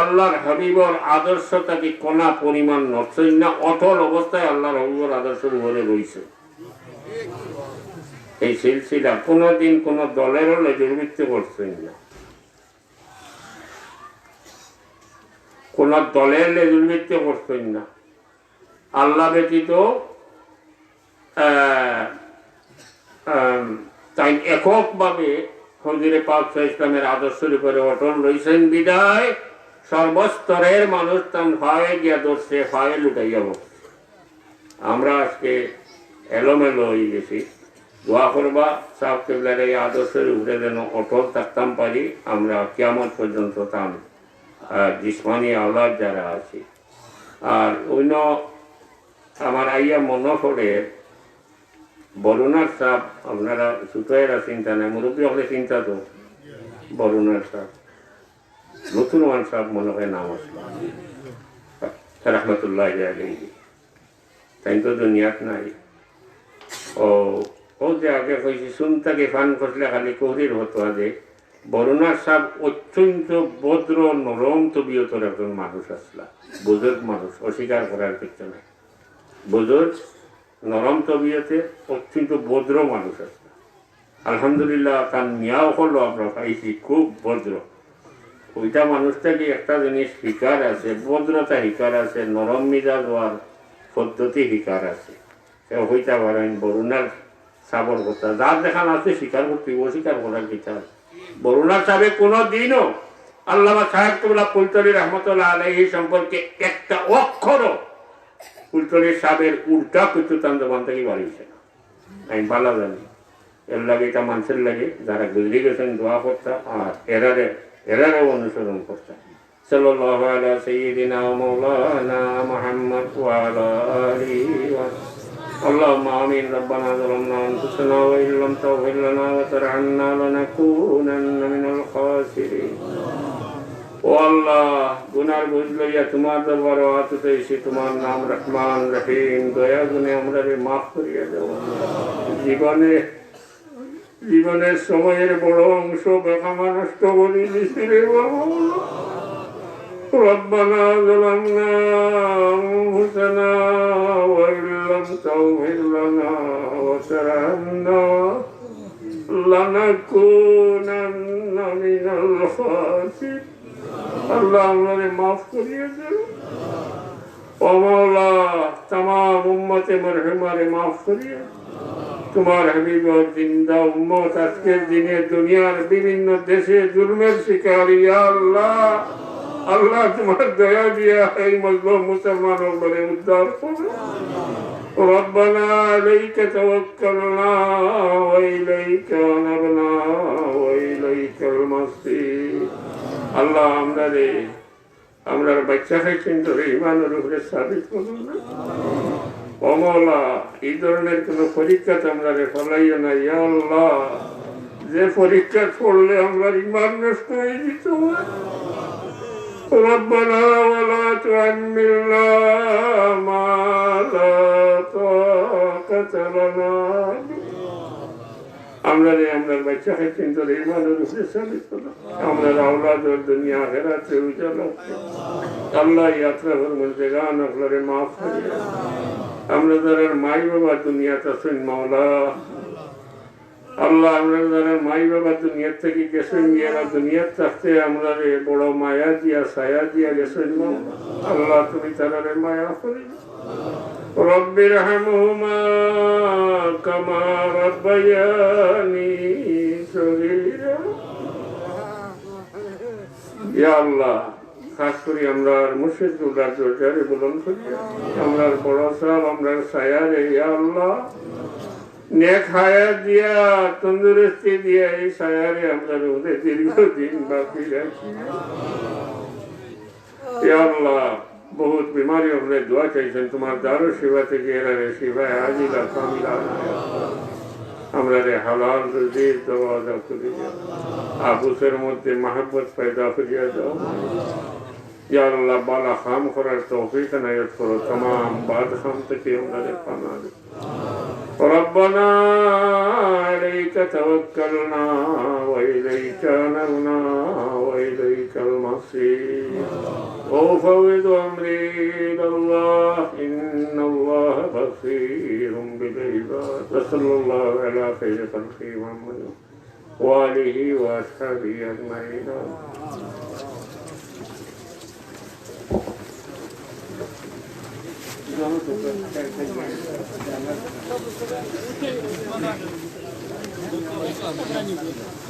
আল্লাহর হাবিবর আদর্শ তাকে কোনা পরিমাণ নড়ছেন না, অটল অবস্থায় আল্লাহর হাবিবর আদর্শের উপরে রয়েছে। এই সিলসিলা কোনদিন কোন দলেরও দুর্বৃত্ত করছেন না, কোন দলের দুর্বৃত্ত করছেন না। আল্লাহ ব্যতীত তাই এককভাবে হুজুরে পাক ইসলামের আদর্শের উপরে অটল রয়েছেন বিদায় সর্বস্তরের মানুষ তার ভয়ে গিয়া ধরছে, ভয়ে লুটাইয়া বসছে। আমরা আজকে এলোমেলো হয়ে গেছি। দোয়া করবা শাহ কিবলার এই আদর্শের উপরে যেন অটল থাকতাম পারি, আমরা কিয়ামত পর্যন্ত তার আর জিসমানি আওলাদ যারা আছে। আর অন্য আমার আইয়া মনে পড়ে বরুণার সাপ, আপনারা সুতোয়েরা চিন্তা নাই, মুরব্বী হলে চিন্তা তো বরুণার সাপ, নতুন ওয়ান সাপ মনে হয় নাম আসলো রহমতুল্লাহ আলাইহি, তাই তো দুনিয়াত নাই। ও যে আগে কইছি শুনতাকে ফান করলে খালি কহরির হতো আগে। বরুণার সাপ অত্যন্ত ভদ্র নরম তবিয়তের একজন মানুষ আসলা, বুজুর্গ মানুষ, অস্বীকার করার কিছু নাই। বুজুর্গ নরম তবিয়তে অত্যন্ত ভদ্র মানুষ আসলা। আলহামদুলিল্লাহ তার মিয়াও হলো আমরা পাইছি, খুব ভদ্র। ওইটা মানুষটাকে একটা জিনিস শিকার আছে, ভদ্রতা শিকার আছে, নরম মিজাজ হওয়ার পদ্ধতি শিকার আছে। হইতে পারেন বরুণার সাবর কথা যার দেখান আছে স্বীকার করতে, অস্বীকার করার কিছু আছে। বরুণার সাহেব কোনো দিনও আল্লামা সাহেব কুবলা ফুলতলি রহমতুল্লাহ আলাইহি সম্পর্কে একটা অক্ষরও ফুলতলির সাহেবের উল্টা কিছু তান্দবান থেকে বাড়িয়েছে না, আমি ভালো জানি। এর লাগে এটা মানুষের লাগে যারা গুজরি গেছেন দোয়া করতাম, আর এরারেও অনুসরণ করতাম। সাল্লাল্লাহু আলা সাইয়্যিদিনা ওয়া মাওলানা মুহাম্মদ ওয়া আলা আলিহি ওয়া اللهم آمين. ربنا ظلمنا أنفسنا وإن لم تغفر لنا وترحمنا لنكونن من الخاسرين. ও আল্লাহ, গুনার বুঝ লইয়া তোমার দরবারে হাত উঠাইছি, তোমার নাম রহমান রহিম, দয়া গুণে আমরা মাফ করিয়া দেব। জীবনের সময়ের বড় অংশ বেকামা নষ্ট বলি দিছি রে বাবা। ربنا ظلمنا أنفسنا وإن لم تغفر لنا وترحمنا لنكونن من الخاسرين. আল্লাহ আমাদের মাফ করিয়ে দেন। ও মাওলা, तमाम উম্মতে মারহুমারে মাফ করিয়ে। তোমার হাবিব জিন্দা উম্মত আজকের দিনে দুনিয়ার বিভিন্ন দেশে জুলমের শিকার, ইয়া আল্লাহ, আল্লাহ তোমার দয়া দিয়া এই মজলুম মুসলমানও বলে উদ্ধার করো। রব্বানা আলাইকা তাওয়াক্কালনা ওয়া ইলাইকা আনাবনা ওয়া ইলাইকাল মাসির। আল্লাহ আমরার বাচ্চা খাইছেন ধরে ইমানের উপরে সাবিত করুন না। ও মাওলা, এই ধরনের কোন পরীক্ষা আমরা ফলাইও না। ইয়া আল্লাহ, যে পরীক্ষা পড়লে আমরা ইমান নষ্ট হয়ে যেত। ربنا ولا تحملنا ما لا طاقة لنا. আমরার বাচ্চা খাইছেন তোর ইমানের উপরে সাবিত করো। আমরার আওলাদ দুনিয়া আখিরাতে উজালা। আল্লাহ ইয়াত্রা ফরমান জাগান আপনারে মাফ করিয়া। আমরা যারা মাই বাবা দুনিয়াতে আছেন মাওলা, আল্লাহ আমরা যারা মাই বাবা দুনিয়ার থেকে গেছেন, এরা দুনিয়ার থাকতে আমরা বড় মায়া দিয়া ছায়া দিয়া গেছেন। আল্লাহ তুমি তারা মায়া করি। রব্বির হামহুমা কামা রাব্বায়ানি সগীরা। ইয়া আল্লাহ, খাস করে আমরা মুর্শিদুল্লাহ দরজারে বুলন্দ করি। আমরা বড় সাহেব আমরা ছায়া রে। ইয়া আল্লাহ, নেক হায়াত দিয়া তন্দুরস্তি দিয়া এই সায়ারে আমরা ওদের দীর্ঘদিন বাকি রাখি। ইয়া আল্লাহ, বহুত বিমারি আমরা দোয়া চাইছেন, তোমার দারো সেবা থেকে এরা সেবায় আজিলা কামিলা আমরা হালাল রুজির দোয়া দাও করে যাও। আবুসের মধ্যে মাহব্বত পয়দা করিয়া দাও। ইয়া আল্লাহ, বালা খাম করার তৌফিক নায়াত করো। तमाम বাদ খাম থেকে আমরা পানা দে। ربنا عليك توكلنا وإليك أنبنا وإليك المصير. وأفوض أمري إلى الله إن الله بصير بالعباد. وصلى الله على خير خلقه محمد وآله وأصحابه أجمعين. Gracias.